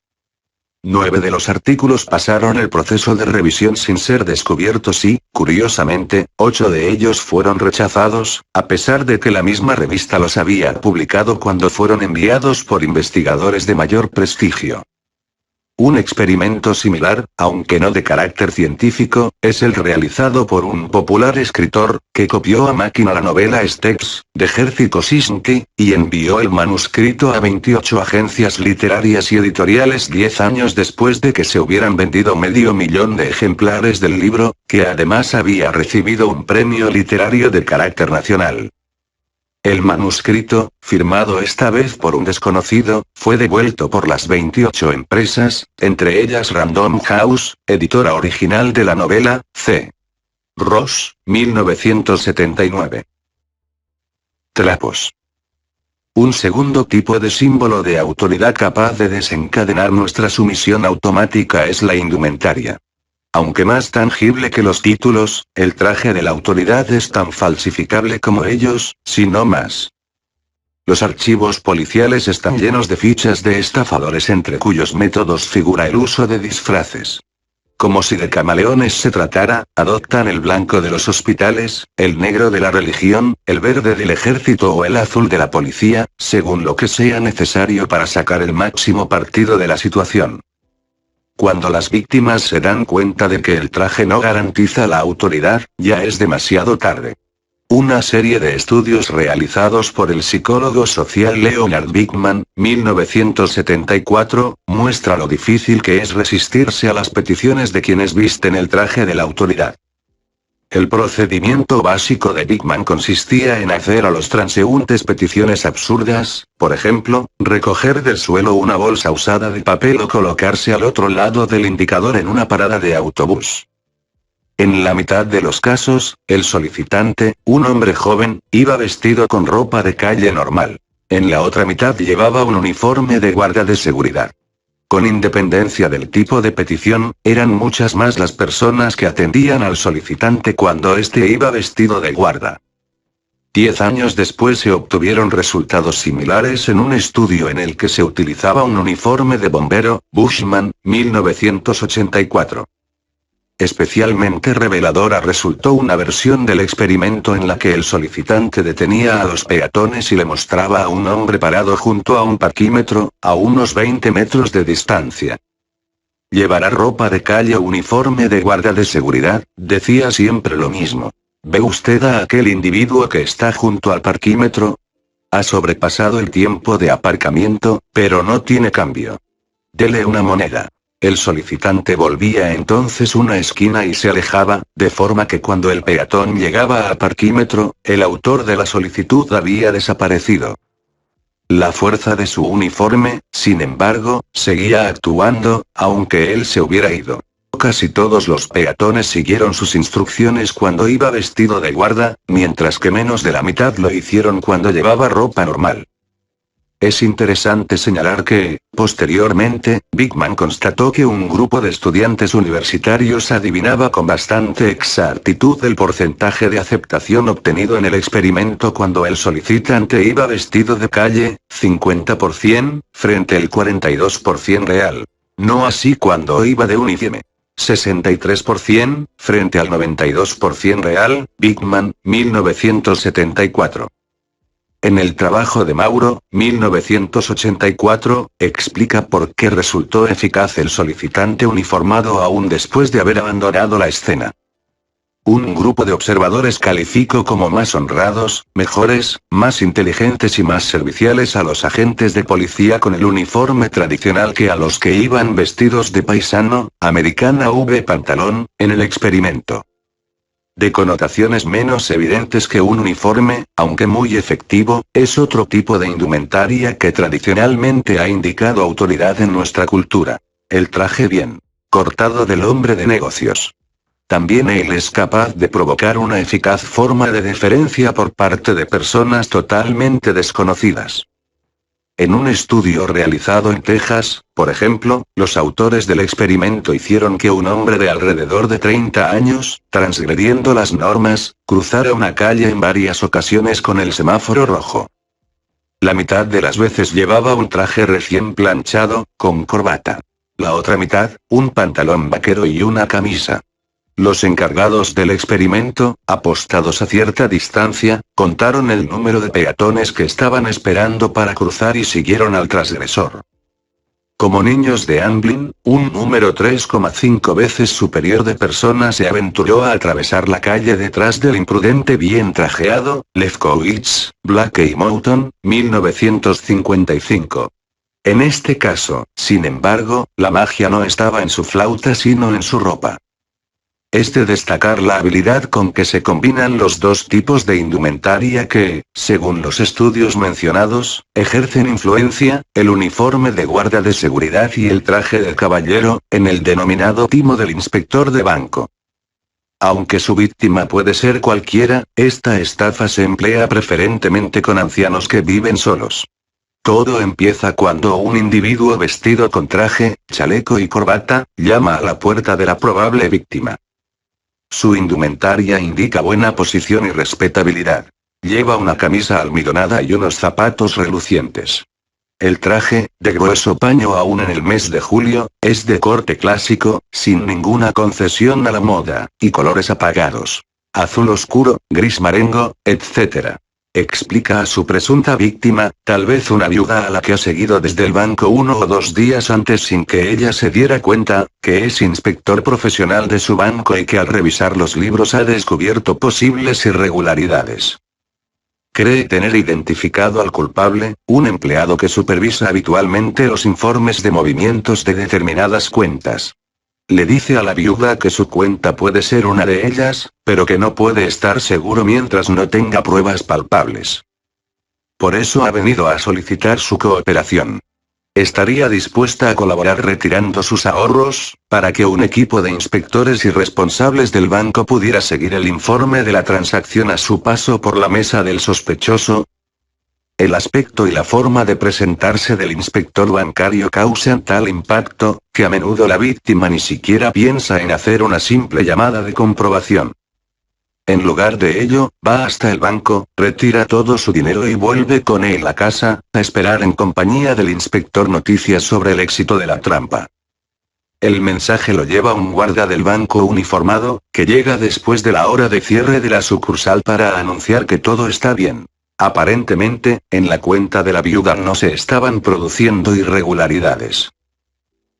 9 de los artículos pasaron el proceso de revisión sin ser descubiertos y, curiosamente, 8 de ellos fueron rechazados, a pesar de que la misma revista los había publicado cuando fueron enviados por investigadores de mayor prestigio. Un experimento similar, aunque no de carácter científico, es el realizado por un popular escritor, que copió a máquina la novela Steps, de Jerzy Kosinski, y envió el manuscrito a 28 agencias literarias y editoriales 10 años después de que se hubieran vendido 500.000 de ejemplares del libro, que además había recibido un premio literario de carácter nacional. El manuscrito, firmado esta vez por un desconocido, fue devuelto por las 28 empresas, entre ellas Random House, editora original de la novela, C. Ross, 1979. Trapos. Un segundo tipo de símbolo de autoridad capaz de desencadenar nuestra sumisión automática es la indumentaria. Aunque más tangible que los títulos, el traje de la autoridad es tan falsificable como ellos, si no más. Los archivos policiales están llenos de fichas de estafadores entre cuyos métodos figura el uso de disfraces. Como si de camaleones se tratara, adoptan el blanco de los hospitales, el negro de la religión, el verde del ejército o el azul de la policía, según lo que sea necesario para sacar el máximo partido de la situación. Cuando las víctimas se dan cuenta de que el traje no garantiza la autoridad, ya es demasiado tarde. Una serie de estudios realizados por el psicólogo social Leonard Bigman, 1974, muestra lo difícil que es resistirse a las peticiones de quienes visten el traje de la autoridad. El procedimiento básico de Bigman consistía en hacer a los transeúntes peticiones absurdas, por ejemplo, recoger del suelo una bolsa usada de papel o colocarse al otro lado del indicador en una parada de autobús. En la mitad de los casos, el solicitante, un hombre joven, iba vestido con ropa de calle normal. En la otra mitad llevaba un uniforme de guardia de seguridad. Con independencia del tipo de petición, eran muchas más las personas que atendían al solicitante cuando éste iba vestido de guarda. 10 años después se obtuvieron resultados similares en un estudio en el que se utilizaba un uniforme de bombero, Bushman, 1984. Especialmente reveladora resultó una versión del experimento en la que el solicitante detenía a los peatones y le mostraba a un hombre parado junto a un parquímetro, a unos 20 metros de distancia. Llevará ropa de calle o uniforme de guardia de seguridad, decía siempre lo mismo. ¿Ve usted a aquel individuo que está junto al parquímetro? Ha sobrepasado el tiempo de aparcamiento, pero no tiene cambio. Dele una moneda. El solicitante volvía entonces una esquina y se alejaba, de forma que cuando el peatón llegaba al parquímetro, el autor de la solicitud había desaparecido. La fuerza de su uniforme, sin embargo, seguía actuando, aunque él se hubiera ido. Casi todos los peatones siguieron sus instrucciones cuando iba vestido de guarda, mientras que menos de la mitad lo hicieron cuando llevaba ropa normal. Es interesante señalar que, posteriormente, Bigman constató que un grupo de estudiantes universitarios adivinaba con bastante exactitud el porcentaje de aceptación obtenido en el experimento cuando el solicitante iba vestido de calle, 50%, frente al 42% real. No así cuando iba de uniforme. 63%, frente al 92% real, Bigman, 1974. En el trabajo de Mauro, 1984, explica por qué resultó eficaz el solicitante uniformado aún después de haber abandonado la escena. Un grupo de observadores calificó como más honrados, mejores, más inteligentes y más serviciales a los agentes de policía con el uniforme tradicional que a los que iban vestidos de paisano, americana pantalón, en el experimento. De connotaciones menos evidentes que un uniforme, aunque muy efectivo, es otro tipo de indumentaria que tradicionalmente ha indicado autoridad en nuestra cultura. El traje bien cortado del hombre de negocios. También él es capaz de provocar una eficaz forma de deferencia por parte de personas totalmente desconocidas. En un estudio realizado en Texas, por ejemplo, los autores del experimento hicieron que un hombre de alrededor de 30 años, transgrediendo las normas, cruzara una calle en varias ocasiones con el semáforo rojo. La mitad de las veces llevaba un traje recién planchado, con corbata. La otra mitad, un pantalón vaquero y una camisa. Los encargados del experimento, apostados a cierta distancia, contaron el número de peatones que estaban esperando para cruzar y siguieron al transgresor. Como niños de Amblin, un número 3,5 veces superior de personas se aventuró a atravesar la calle detrás del imprudente bien trajeado, Lefkowitz, Blakey Mouton, 1955. En este caso, sin embargo, la magia no estaba en su flauta sino en su ropa. Es de destacar la habilidad con que se combinan los dos tipos de indumentaria que, según los estudios mencionados, ejercen influencia, el uniforme de guardia de seguridad y el traje de caballero, en el denominado timo del inspector de banco. Aunque su víctima puede ser cualquiera, esta estafa se emplea preferentemente con ancianos que viven solos. Todo empieza cuando un individuo vestido con traje, chaleco y corbata, llama a la puerta de la probable víctima. Su indumentaria indica buena posición y respetabilidad. Lleva una camisa almidonada y unos zapatos relucientes. El traje, de grueso paño aún en el mes de julio, es de corte clásico, sin ninguna concesión a la moda, y colores apagados. Azul oscuro, gris marengo, etc. Explica a su presunta víctima, tal vez una viuda a la que ha seguido desde el banco 1 o 2 días antes sin que ella se diera cuenta, que es inspector profesional de su banco y que al revisar los libros ha descubierto posibles irregularidades. Cree tener identificado al culpable, un empleado que supervisa habitualmente los informes de movimientos de determinadas cuentas. Le dice a la viuda que su cuenta puede ser una de ellas, pero que no puede estar seguro mientras no tenga pruebas palpables. Por eso ha venido a solicitar su cooperación. Estaría dispuesta a colaborar retirando sus ahorros, para que un equipo de inspectores y responsables del banco pudiera seguir el informe de la transacción a su paso por la mesa del sospechoso. El aspecto y la forma de presentarse del inspector bancario causan tal impacto, que a menudo la víctima ni siquiera piensa en hacer una simple llamada de comprobación. En lugar de ello, va hasta el banco, retira todo su dinero y vuelve con él a casa, a esperar en compañía del inspector noticias sobre el éxito de la trampa. El mensaje lo lleva un guarda del banco uniformado, que llega después de la hora de cierre de la sucursal para anunciar que todo está bien. Aparentemente, en la cuenta de la viuda no se estaban produciendo irregularidades.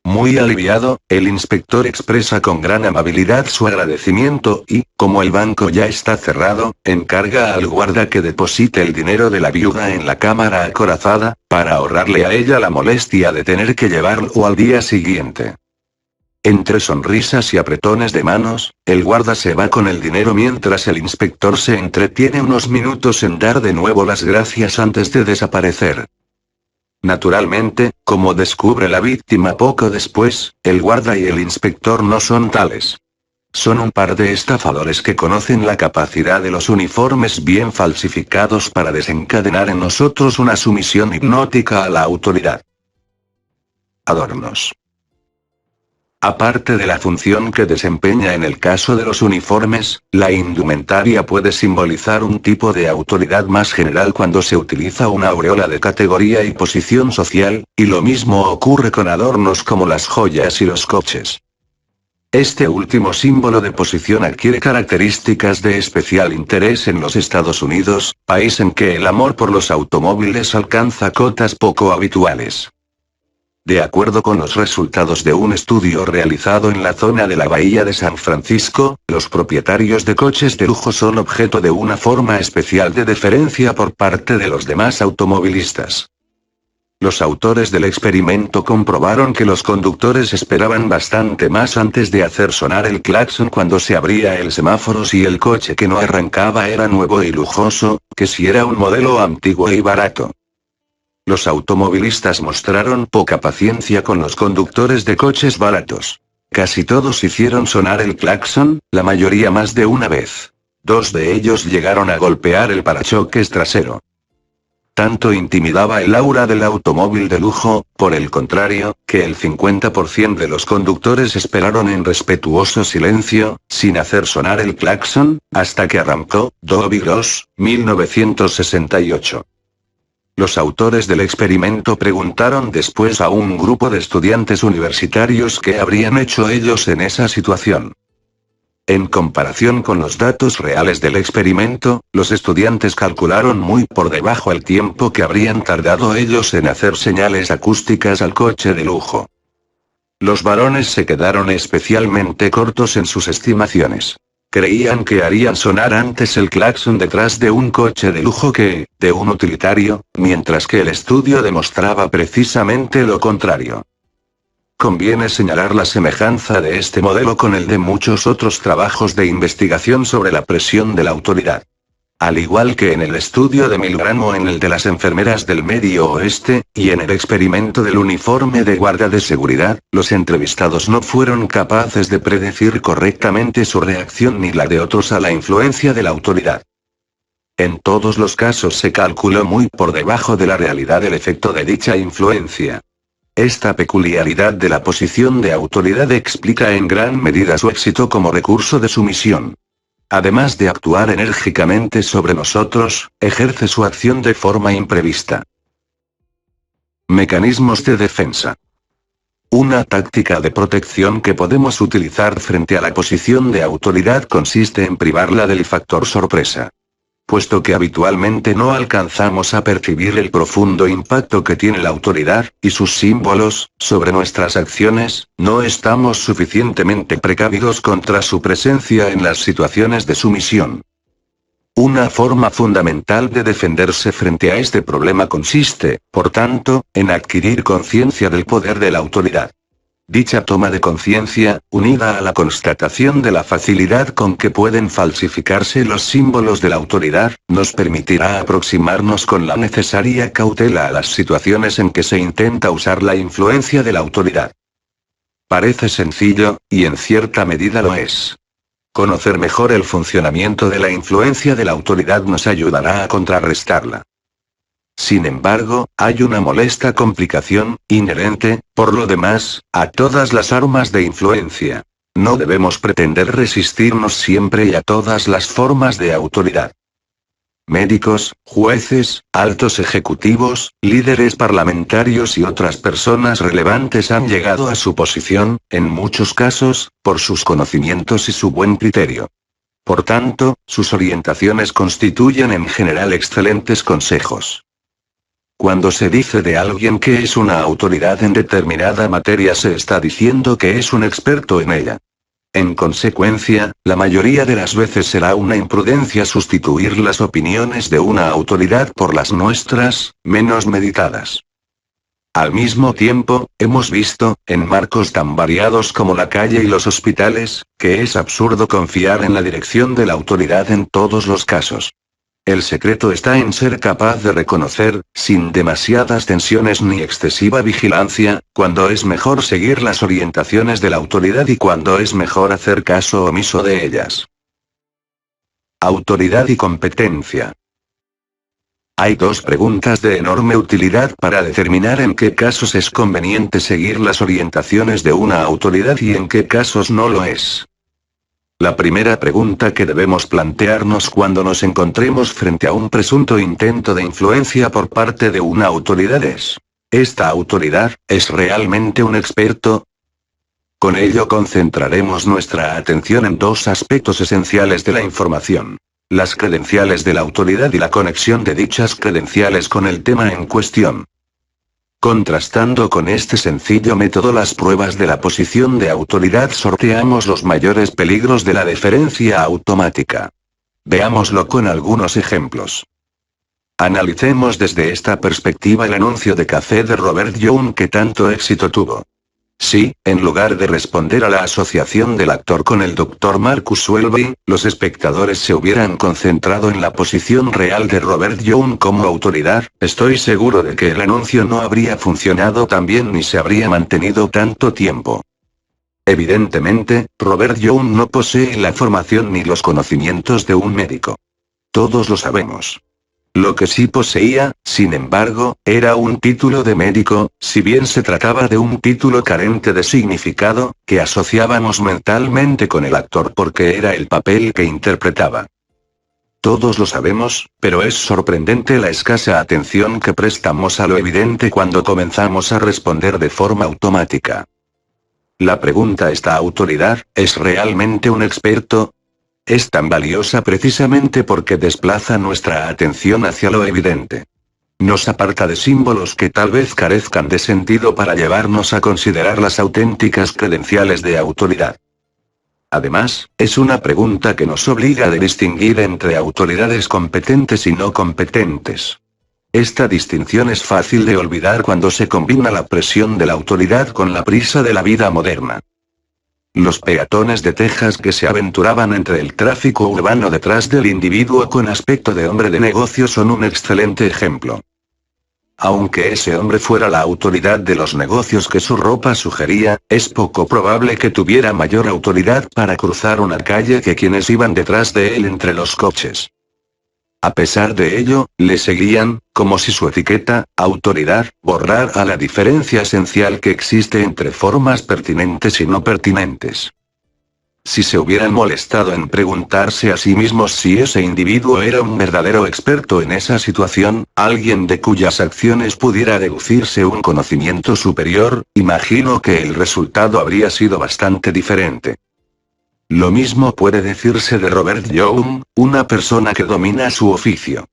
Muy aliviado, el inspector expresa con gran amabilidad su agradecimiento y, como el banco ya está cerrado, encarga al guarda que deposite el dinero de la viuda en la cámara acorazada, para ahorrarle a ella la molestia de tener que llevarlo al día siguiente. Entre sonrisas y apretones de manos, el guarda se va con el dinero mientras el inspector se entretiene unos minutos en dar de nuevo las gracias antes de desaparecer. Naturalmente, como descubre la víctima poco después, el guarda y el inspector no son tales. Son un par de estafadores que conocen la capacidad de los uniformes bien falsificados para desencadenar en nosotros una sumisión hipnótica a la autoridad. Adornos. Aparte de la función que desempeña en el caso de los uniformes, la indumentaria puede simbolizar un tipo de autoridad más general cuando se utiliza una aureola de categoría y posición social, y lo mismo ocurre con adornos como las joyas y los coches. Este último símbolo de posición adquiere características de especial interés en los Estados Unidos, país en que el amor por los automóviles alcanza cotas poco habituales. De acuerdo con los resultados de un estudio realizado en la zona de la Bahía de San Francisco, los propietarios de coches de lujo son objeto de una forma especial de deferencia por parte de los demás automovilistas. Los autores del experimento comprobaron que los conductores esperaban bastante más antes de hacer sonar el claxon cuando se abría el semáforo si el coche que no arrancaba era nuevo y lujoso, que si era un modelo antiguo y barato. Los automovilistas mostraron poca paciencia con los conductores de coches baratos. Casi todos hicieron sonar el claxon, la mayoría más de una vez. 2 de ellos llegaron a golpear el parachoques trasero. Tanto intimidaba el aura del automóvil de lujo, por el contrario, que el 50% de los conductores esperaron en respetuoso silencio, sin hacer sonar el claxon, hasta que arrancó. Dobby Gross, 1968. Los autores del experimento preguntaron después a un grupo de estudiantes universitarios qué habrían hecho ellos en esa situación. En comparación con los datos reales del experimento, los estudiantes calcularon muy por debajo el tiempo que habrían tardado ellos en hacer señales acústicas al coche de lujo. Los varones se quedaron especialmente cortos en sus estimaciones. Creían que harían sonar antes el claxon detrás de un coche de lujo que, de un utilitario, mientras que el estudio demostraba precisamente lo contrario. Conviene señalar la semejanza de este modelo con el de muchos otros trabajos de investigación sobre la presión de la autoridad. Al igual que en el estudio de Milgram o en el de las enfermeras del Medio Oeste, y en el experimento del uniforme de guardia de seguridad, los entrevistados no fueron capaces de predecir correctamente su reacción ni la de otros a la influencia de la autoridad. En todos los casos se calculó muy por debajo de la realidad el efecto de dicha influencia. Esta peculiaridad de la posición de autoridad explica en gran medida su éxito como recurso de sumisión. Además de actuar enérgicamente sobre nosotros, ejerce su acción de forma imprevista. Mecanismos de defensa. Una táctica de protección que podemos utilizar frente a la posición de autoridad consiste en privarla del factor sorpresa. Puesto que habitualmente no alcanzamos a percibir el profundo impacto que tiene la autoridad, y sus símbolos, sobre nuestras acciones, no estamos suficientemente precavidos contra su presencia en las situaciones de sumisión. Una forma fundamental de defenderse frente a este problema consiste, por tanto, en adquirir conciencia del poder de la autoridad. Dicha toma de conciencia, unida a la constatación de la facilidad con que pueden falsificarse los símbolos de la autoridad, nos permitirá aproximarnos con la necesaria cautela a las situaciones en que se intenta usar la influencia de la autoridad. Parece sencillo, y en cierta medida lo es. Conocer mejor el funcionamiento de la influencia de la autoridad nos ayudará a contrarrestarla. Sin embargo, hay una molesta complicación, inherente, por lo demás, a todas las armas de influencia. No debemos pretender resistirnos siempre y a todas las formas de autoridad. Médicos, jueces, altos ejecutivos, líderes parlamentarios y otras personas relevantes han llegado a su posición, en muchos casos, por sus conocimientos y su buen criterio. Por tanto, sus orientaciones constituyen en general excelentes consejos. Cuando se dice de alguien que es una autoridad en determinada materia se está diciendo que es un experto en ella. En consecuencia, la mayoría de las veces será una imprudencia sustituir las opiniones de una autoridad por las nuestras, menos meditadas. Al mismo tiempo, hemos visto, en marcos tan variados como la calle y los hospitales, que es absurdo confiar en la dirección de la autoridad en todos los casos. El secreto está en ser capaz de reconocer, sin demasiadas tensiones ni excesiva vigilancia, cuándo es mejor seguir las orientaciones de la autoridad y cuándo es mejor hacer caso omiso de ellas. Autoridad y competencia. Hay 2 preguntas de enorme utilidad para determinar en qué casos es conveniente seguir las orientaciones de una autoridad y en qué casos no lo es. La primera pregunta que debemos plantearnos cuando nos encontremos frente a un presunto intento de influencia por parte de una autoridad es: ¿esta autoridad es realmente un experto? Con ello concentraremos nuestra atención en 2 aspectos esenciales de la información: las credenciales de la autoridad y la conexión de dichas credenciales con el tema en cuestión. Contrastando con este sencillo método las pruebas de la posición de autoridad, sorteamos los mayores peligros de la deferencia automática. Veámoslo con algunos ejemplos. Analicemos desde esta perspectiva el anuncio de café de Robert Young que tanto éxito tuvo. Si, en lugar de responder a la asociación del actor con el Dr. Marcus Welby, los espectadores se hubieran concentrado en la posición real de Robert Young como autoridad, estoy seguro de que el anuncio no habría funcionado tan bien ni se habría mantenido tanto tiempo. Evidentemente, Robert Young no posee la formación ni los conocimientos de un médico. Todos lo sabemos. Lo que sí poseía, sin embargo, era un título de médico, si bien se trataba de un título carente de significado, que asociábamos mentalmente con el actor porque era el papel que interpretaba. Todos lo sabemos, pero es sorprendente la escasa atención que prestamos a lo evidente cuando comenzamos a responder de forma automática. La pregunta: ¿esta autoridad es realmente un experto? Es tan valiosa precisamente porque desplaza nuestra atención hacia lo evidente. Nos aparta de símbolos que tal vez carezcan de sentido para llevarnos a considerar las auténticas credenciales de autoridad. Además, es una pregunta que nos obliga a distinguir entre autoridades competentes y no competentes. Esta distinción es fácil de olvidar cuando se combina la presión de la autoridad con la prisa de la vida moderna. Los peatones de Texas que se aventuraban entre el tráfico urbano detrás del individuo con aspecto de hombre de negocio son un excelente ejemplo. Aunque ese hombre fuera la autoridad de los negocios que su ropa sugería, es poco probable que tuviera mayor autoridad para cruzar una calle que quienes iban detrás de él entre los coches. A pesar de ello, le seguían, como si su etiqueta, autoridad, borrara la diferencia esencial que existe entre formas pertinentes y no pertinentes. Si se hubieran molestado en preguntarse a sí mismos si ese individuo era un verdadero experto en esa situación, alguien de cuyas acciones pudiera deducirse un conocimiento superior, imagino que el resultado habría sido bastante diferente. Lo mismo puede decirse de Robert Young, una persona que domina su oficio.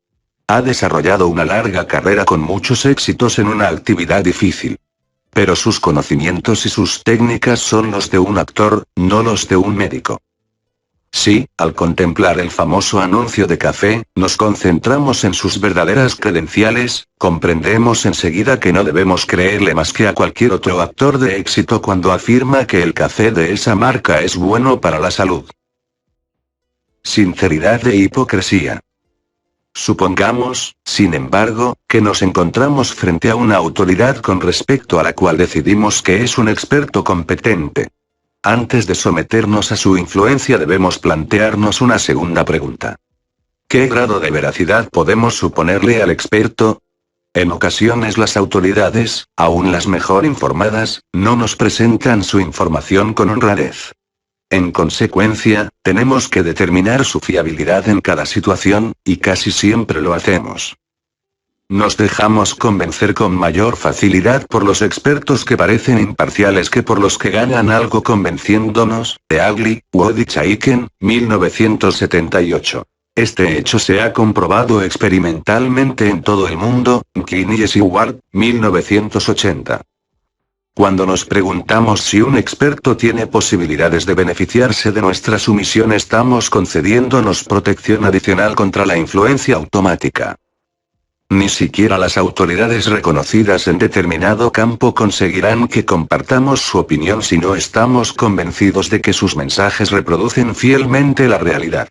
Ha desarrollado una larga carrera con muchos éxitos en una actividad difícil. Pero sus conocimientos y sus técnicas son los de un actor, no los de un médico. Si, al contemplar el famoso anuncio de café, nos concentramos en sus verdaderas credenciales, comprendemos enseguida que no debemos creerle más que a cualquier otro actor de éxito cuando afirma que el café de esa marca es bueno para la salud. Sinceridad e hipocresía. Supongamos, sin embargo, que nos encontramos frente a una autoridad con respecto a la cual decidimos que es un experto competente. Antes de someternos a su influencia debemos plantearnos una segunda pregunta. ¿Qué grado de veracidad podemos suponerle al experto? En ocasiones las autoridades, aun las mejor informadas, no nos presentan su información con honradez. En consecuencia, tenemos que determinar su fiabilidad en cada situación, y casi siempre lo hacemos. Nos dejamos convencer con mayor facilidad por los expertos que parecen imparciales que por los que ganan algo convenciéndonos, de Agli, Woody Chaiken, 1978. Este hecho se ha comprobado experimentalmente en todo el mundo, Kinney y Ward, 1980. Cuando nos preguntamos si un experto tiene posibilidades de beneficiarse de nuestra sumisión, estamos concediéndonos protección adicional contra la influencia automática. Ni siquiera las autoridades reconocidas en determinado campo conseguirán que compartamos su opinión si no estamos convencidos de que sus mensajes reproducen fielmente la realidad.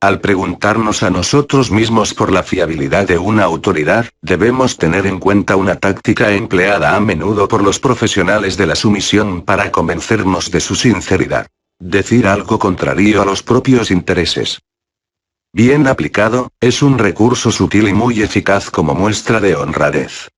Al preguntarnos a nosotros mismos por la fiabilidad de una autoridad, debemos tener en cuenta una táctica empleada a menudo por los profesionales de la sumisión para convencernos de su sinceridad: decir algo contrario a los propios intereses. Bien aplicado, es un recurso sutil y muy eficaz como muestra de honradez.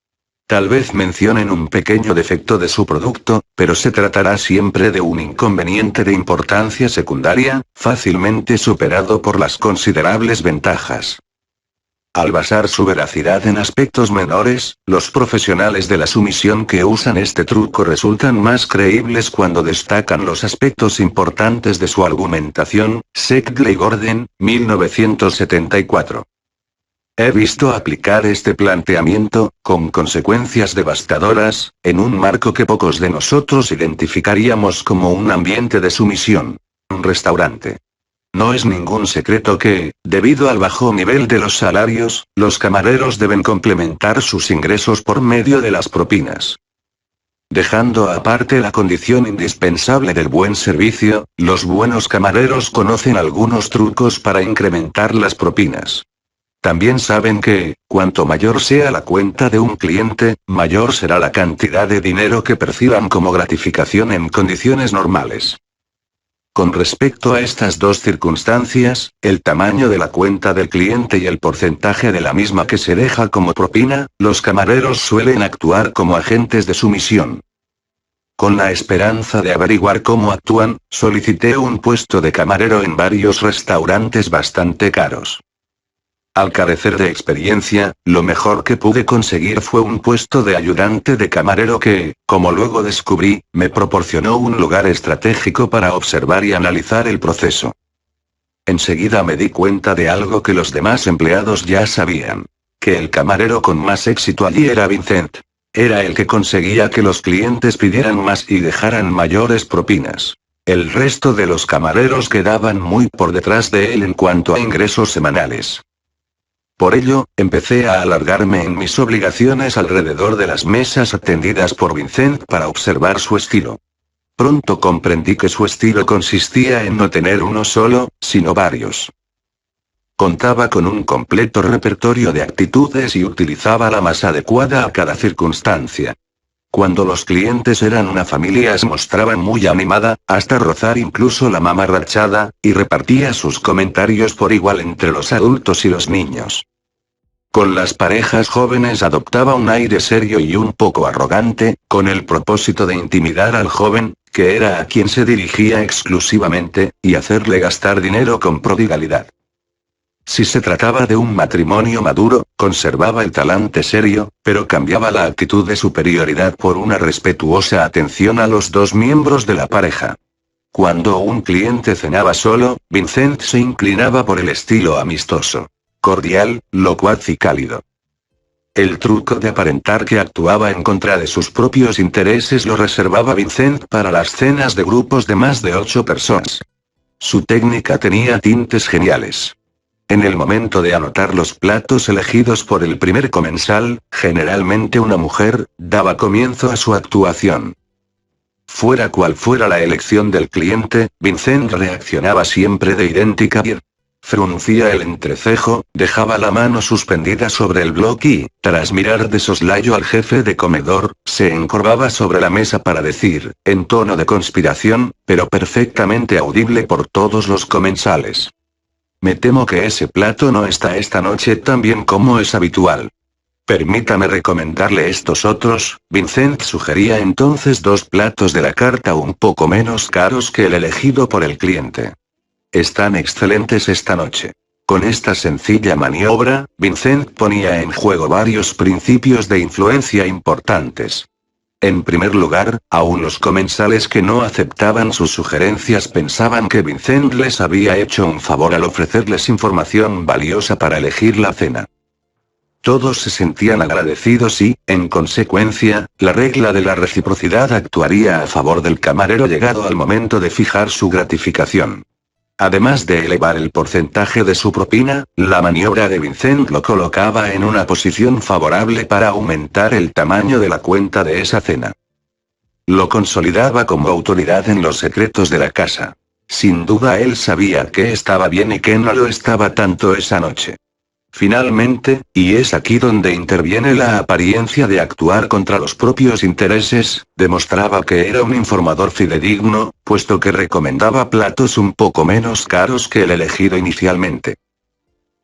Tal vez mencionen un pequeño defecto de su producto, pero se tratará siempre de un inconveniente de importancia secundaria, fácilmente superado por las considerables ventajas. Al basar su veracidad en aspectos menores, los profesionales de la sumisión que usan este truco resultan más creíbles cuando destacan los aspectos importantes de su argumentación. Seckley Gordon, 1974. He visto aplicar este planteamiento, con consecuencias devastadoras, en un marco que pocos de nosotros identificaríamos como un ambiente de sumisión. Un restaurante. No es ningún secreto que, debido al bajo nivel de los salarios, los camareros deben complementar sus ingresos por medio de las propinas. Dejando aparte la condición indispensable del buen servicio, los buenos camareros conocen algunos trucos para incrementar las propinas. También saben que, cuanto mayor sea la cuenta de un cliente, mayor será la cantidad de dinero que perciban como gratificación en condiciones normales. Con respecto a estas dos circunstancias, el tamaño de la cuenta del cliente y el porcentaje de la misma que se deja como propina, los camareros suelen actuar como agentes de sumisión. Con la esperanza de averiguar cómo actúan, solicité un puesto de camarero en varios restaurantes bastante caros. Al carecer de experiencia, lo mejor que pude conseguir fue un puesto de ayudante de camarero que, como luego descubrí, me proporcionó un lugar estratégico para observar y analizar el proceso. Enseguida me di cuenta de algo que los demás empleados ya sabían. Que el camarero con más éxito allí era Vincent. Era el que conseguía que los clientes pidieran más y dejaran mayores propinas. El resto de los camareros quedaban muy por detrás de él en cuanto a ingresos semanales. Por ello, empecé a alargarme en mis obligaciones alrededor de las mesas atendidas por Vincent para observar su estilo. Pronto comprendí que su estilo consistía en no tener uno solo, sino varios. Contaba con un completo repertorio de actitudes y utilizaba la más adecuada a cada circunstancia. Cuando los clientes eran una familia se mostraba muy animada, hasta rozar incluso la mamarrachada, y repartía sus comentarios por igual entre los adultos y los niños. Con las parejas jóvenes adoptaba un aire serio y un poco arrogante, con el propósito de intimidar al joven, que era a quien se dirigía exclusivamente, y hacerle gastar dinero con prodigalidad. Si se trataba de un matrimonio maduro, conservaba el talante serio, pero cambiaba la actitud de superioridad por una respetuosa atención a los dos miembros de la pareja. Cuando un cliente cenaba solo, Vincent se inclinaba por el estilo amistoso. Cordial, locuaz y cálido. El truco de aparentar que actuaba en contra de sus propios intereses lo reservaba Vincent para las cenas de grupos de más de 8 personas. Su técnica tenía tintes geniales. En el momento de anotar los platos elegidos por el primer comensal, generalmente una mujer, daba comienzo a su actuación. Fuera cual fuera la elección del cliente, Vincent reaccionaba siempre de idéntica manera. Fruncía el entrecejo, dejaba la mano suspendida sobre el bloc y, tras mirar de soslayo al jefe de comedor, se encorvaba sobre la mesa para decir, en tono de conspiración, pero perfectamente audible por todos los comensales: me temo que ese plato no está esta noche tan bien como es habitual. Permítame recomendarle estos otros. Vincent sugería entonces 2 platos de la carta un poco menos caros que el elegido por el cliente. Están excelentes esta noche. Con esta sencilla maniobra, Vincent ponía en juego varios principios de influencia importantes. En primer lugar, aún los comensales que no aceptaban sus sugerencias pensaban que Vincent les había hecho un favor al ofrecerles información valiosa para elegir la cena. Todos se sentían agradecidos y, en consecuencia, la regla de la reciprocidad actuaría a favor del camarero llegado al momento de fijar su gratificación. Además de elevar el porcentaje de su propina, la maniobra de Vincent lo colocaba en una posición favorable para aumentar el tamaño de la cuenta de esa cena. Lo consolidaba como autoridad en los secretos de la casa. Sin duda él sabía qué estaba bien y qué no lo estaba tanto esa noche. Finalmente, y es aquí donde interviene la apariencia de actuar contra los propios intereses, demostraba que era un informador fidedigno, puesto que recomendaba platos un poco menos caros que el elegido inicialmente.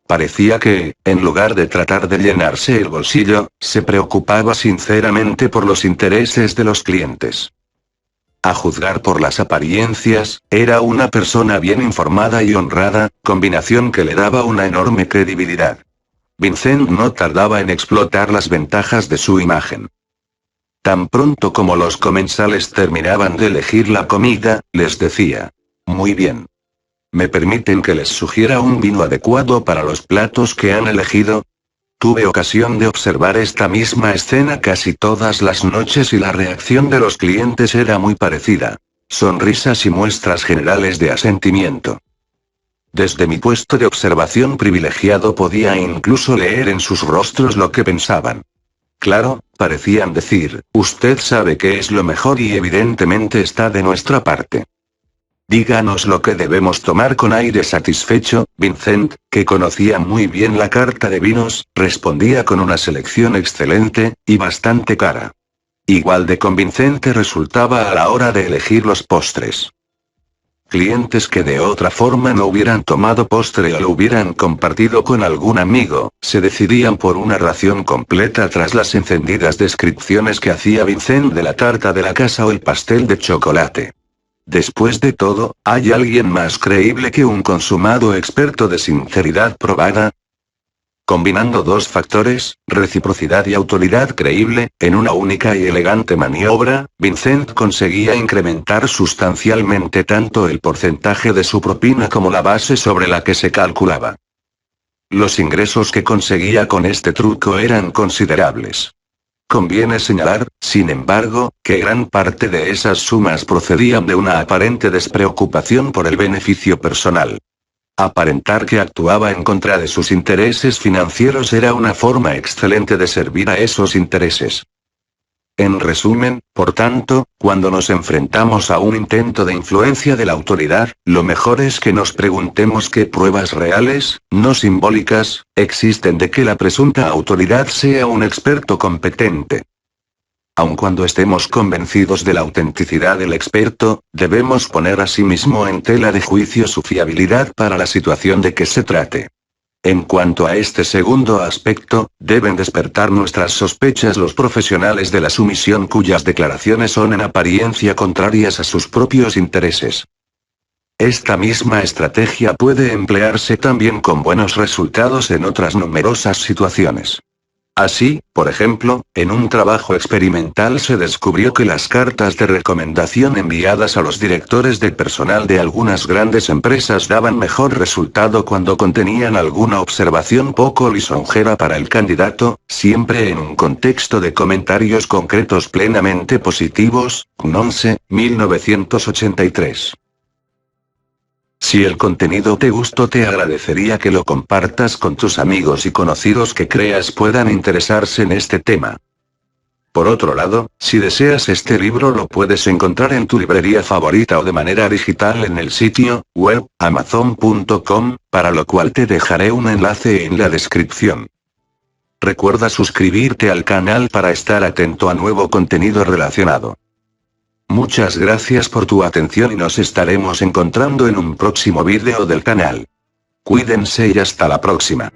Parecía que, en lugar de tratar de llenarse el bolsillo, se preocupaba sinceramente por los intereses de los clientes. A juzgar por las apariencias, era una persona bien informada y honrada, combinación que le daba una enorme credibilidad. Vincent no tardaba en explotar las ventajas de su imagen. Tan pronto como los comensales terminaban de elegir la comida, les decía: muy bien. ¿Me permiten que les sugiera un vino adecuado para los platos que han elegido? Tuve ocasión de observar esta misma escena casi todas las noches y la reacción de los clientes era muy parecida. Sonrisas y muestras generales de asentimiento. Desde mi puesto de observación privilegiado podía incluso leer en sus rostros lo que pensaban. Claro, parecían decir, usted sabe que es lo mejor y evidentemente está de nuestra parte. Díganos lo que debemos tomar. Con aire satisfecho, Vincent, que conocía muy bien la carta de vinos, respondía con una selección excelente, y bastante cara. Igual de convincente resultaba a la hora de elegir los postres. Clientes que de otra forma no hubieran tomado postre o lo hubieran compartido con algún amigo, se decidían por una ración completa tras las encendidas descripciones que hacía Vincent de la tarta de la casa o el pastel de chocolate. Después de todo, ¿hay alguien más creíble que un consumado experto de sinceridad probada? Combinando dos factores, reciprocidad y autoridad creíble, en una única y elegante maniobra, Vincent conseguía incrementar sustancialmente tanto el porcentaje de su propina como la base sobre la que se calculaba. Los ingresos que conseguía con este truco eran considerables. Conviene señalar, sin embargo, que gran parte de esas sumas procedían de una aparente despreocupación por el beneficio personal. Aparentar que actuaba en contra de sus intereses financieros era una forma excelente de servir a esos intereses. En resumen, por tanto, cuando nos enfrentamos a un intento de influencia de la autoridad, lo mejor es que nos preguntemos qué pruebas reales, no simbólicas, existen de que la presunta autoridad sea un experto competente. Aun cuando estemos convencidos de la autenticidad del experto, debemos poner asimismo en tela de juicio su fiabilidad para la situación de que se trate. En cuanto a este segundo aspecto, deben despertar nuestras sospechas los profesionales de la sumisión cuyas declaraciones son en apariencia contrarias a sus propios intereses. Esta misma estrategia puede emplearse también con buenos resultados en otras numerosas situaciones. Así, por ejemplo, en un trabajo experimental se descubrió que las cartas de recomendación enviadas a los directores de personal de algunas grandes empresas daban mejor resultado cuando contenían alguna observación poco lisonjera para el candidato, siempre en un contexto de comentarios concretos plenamente positivos. Nonce, 1983. Si el contenido te gustó, te agradecería que lo compartas con tus amigos y conocidos que creas puedan interesarse en este tema. Por otro lado, si deseas este libro lo puedes encontrar en tu librería favorita o de manera digital en el sitio web amazon.com, para lo cual te dejaré un enlace en la descripción. Recuerda suscribirte al canal para estar atento a nuevo contenido relacionado. Muchas gracias por tu atención y nos estaremos encontrando en un próximo vídeo del canal. Cuídense y hasta la próxima.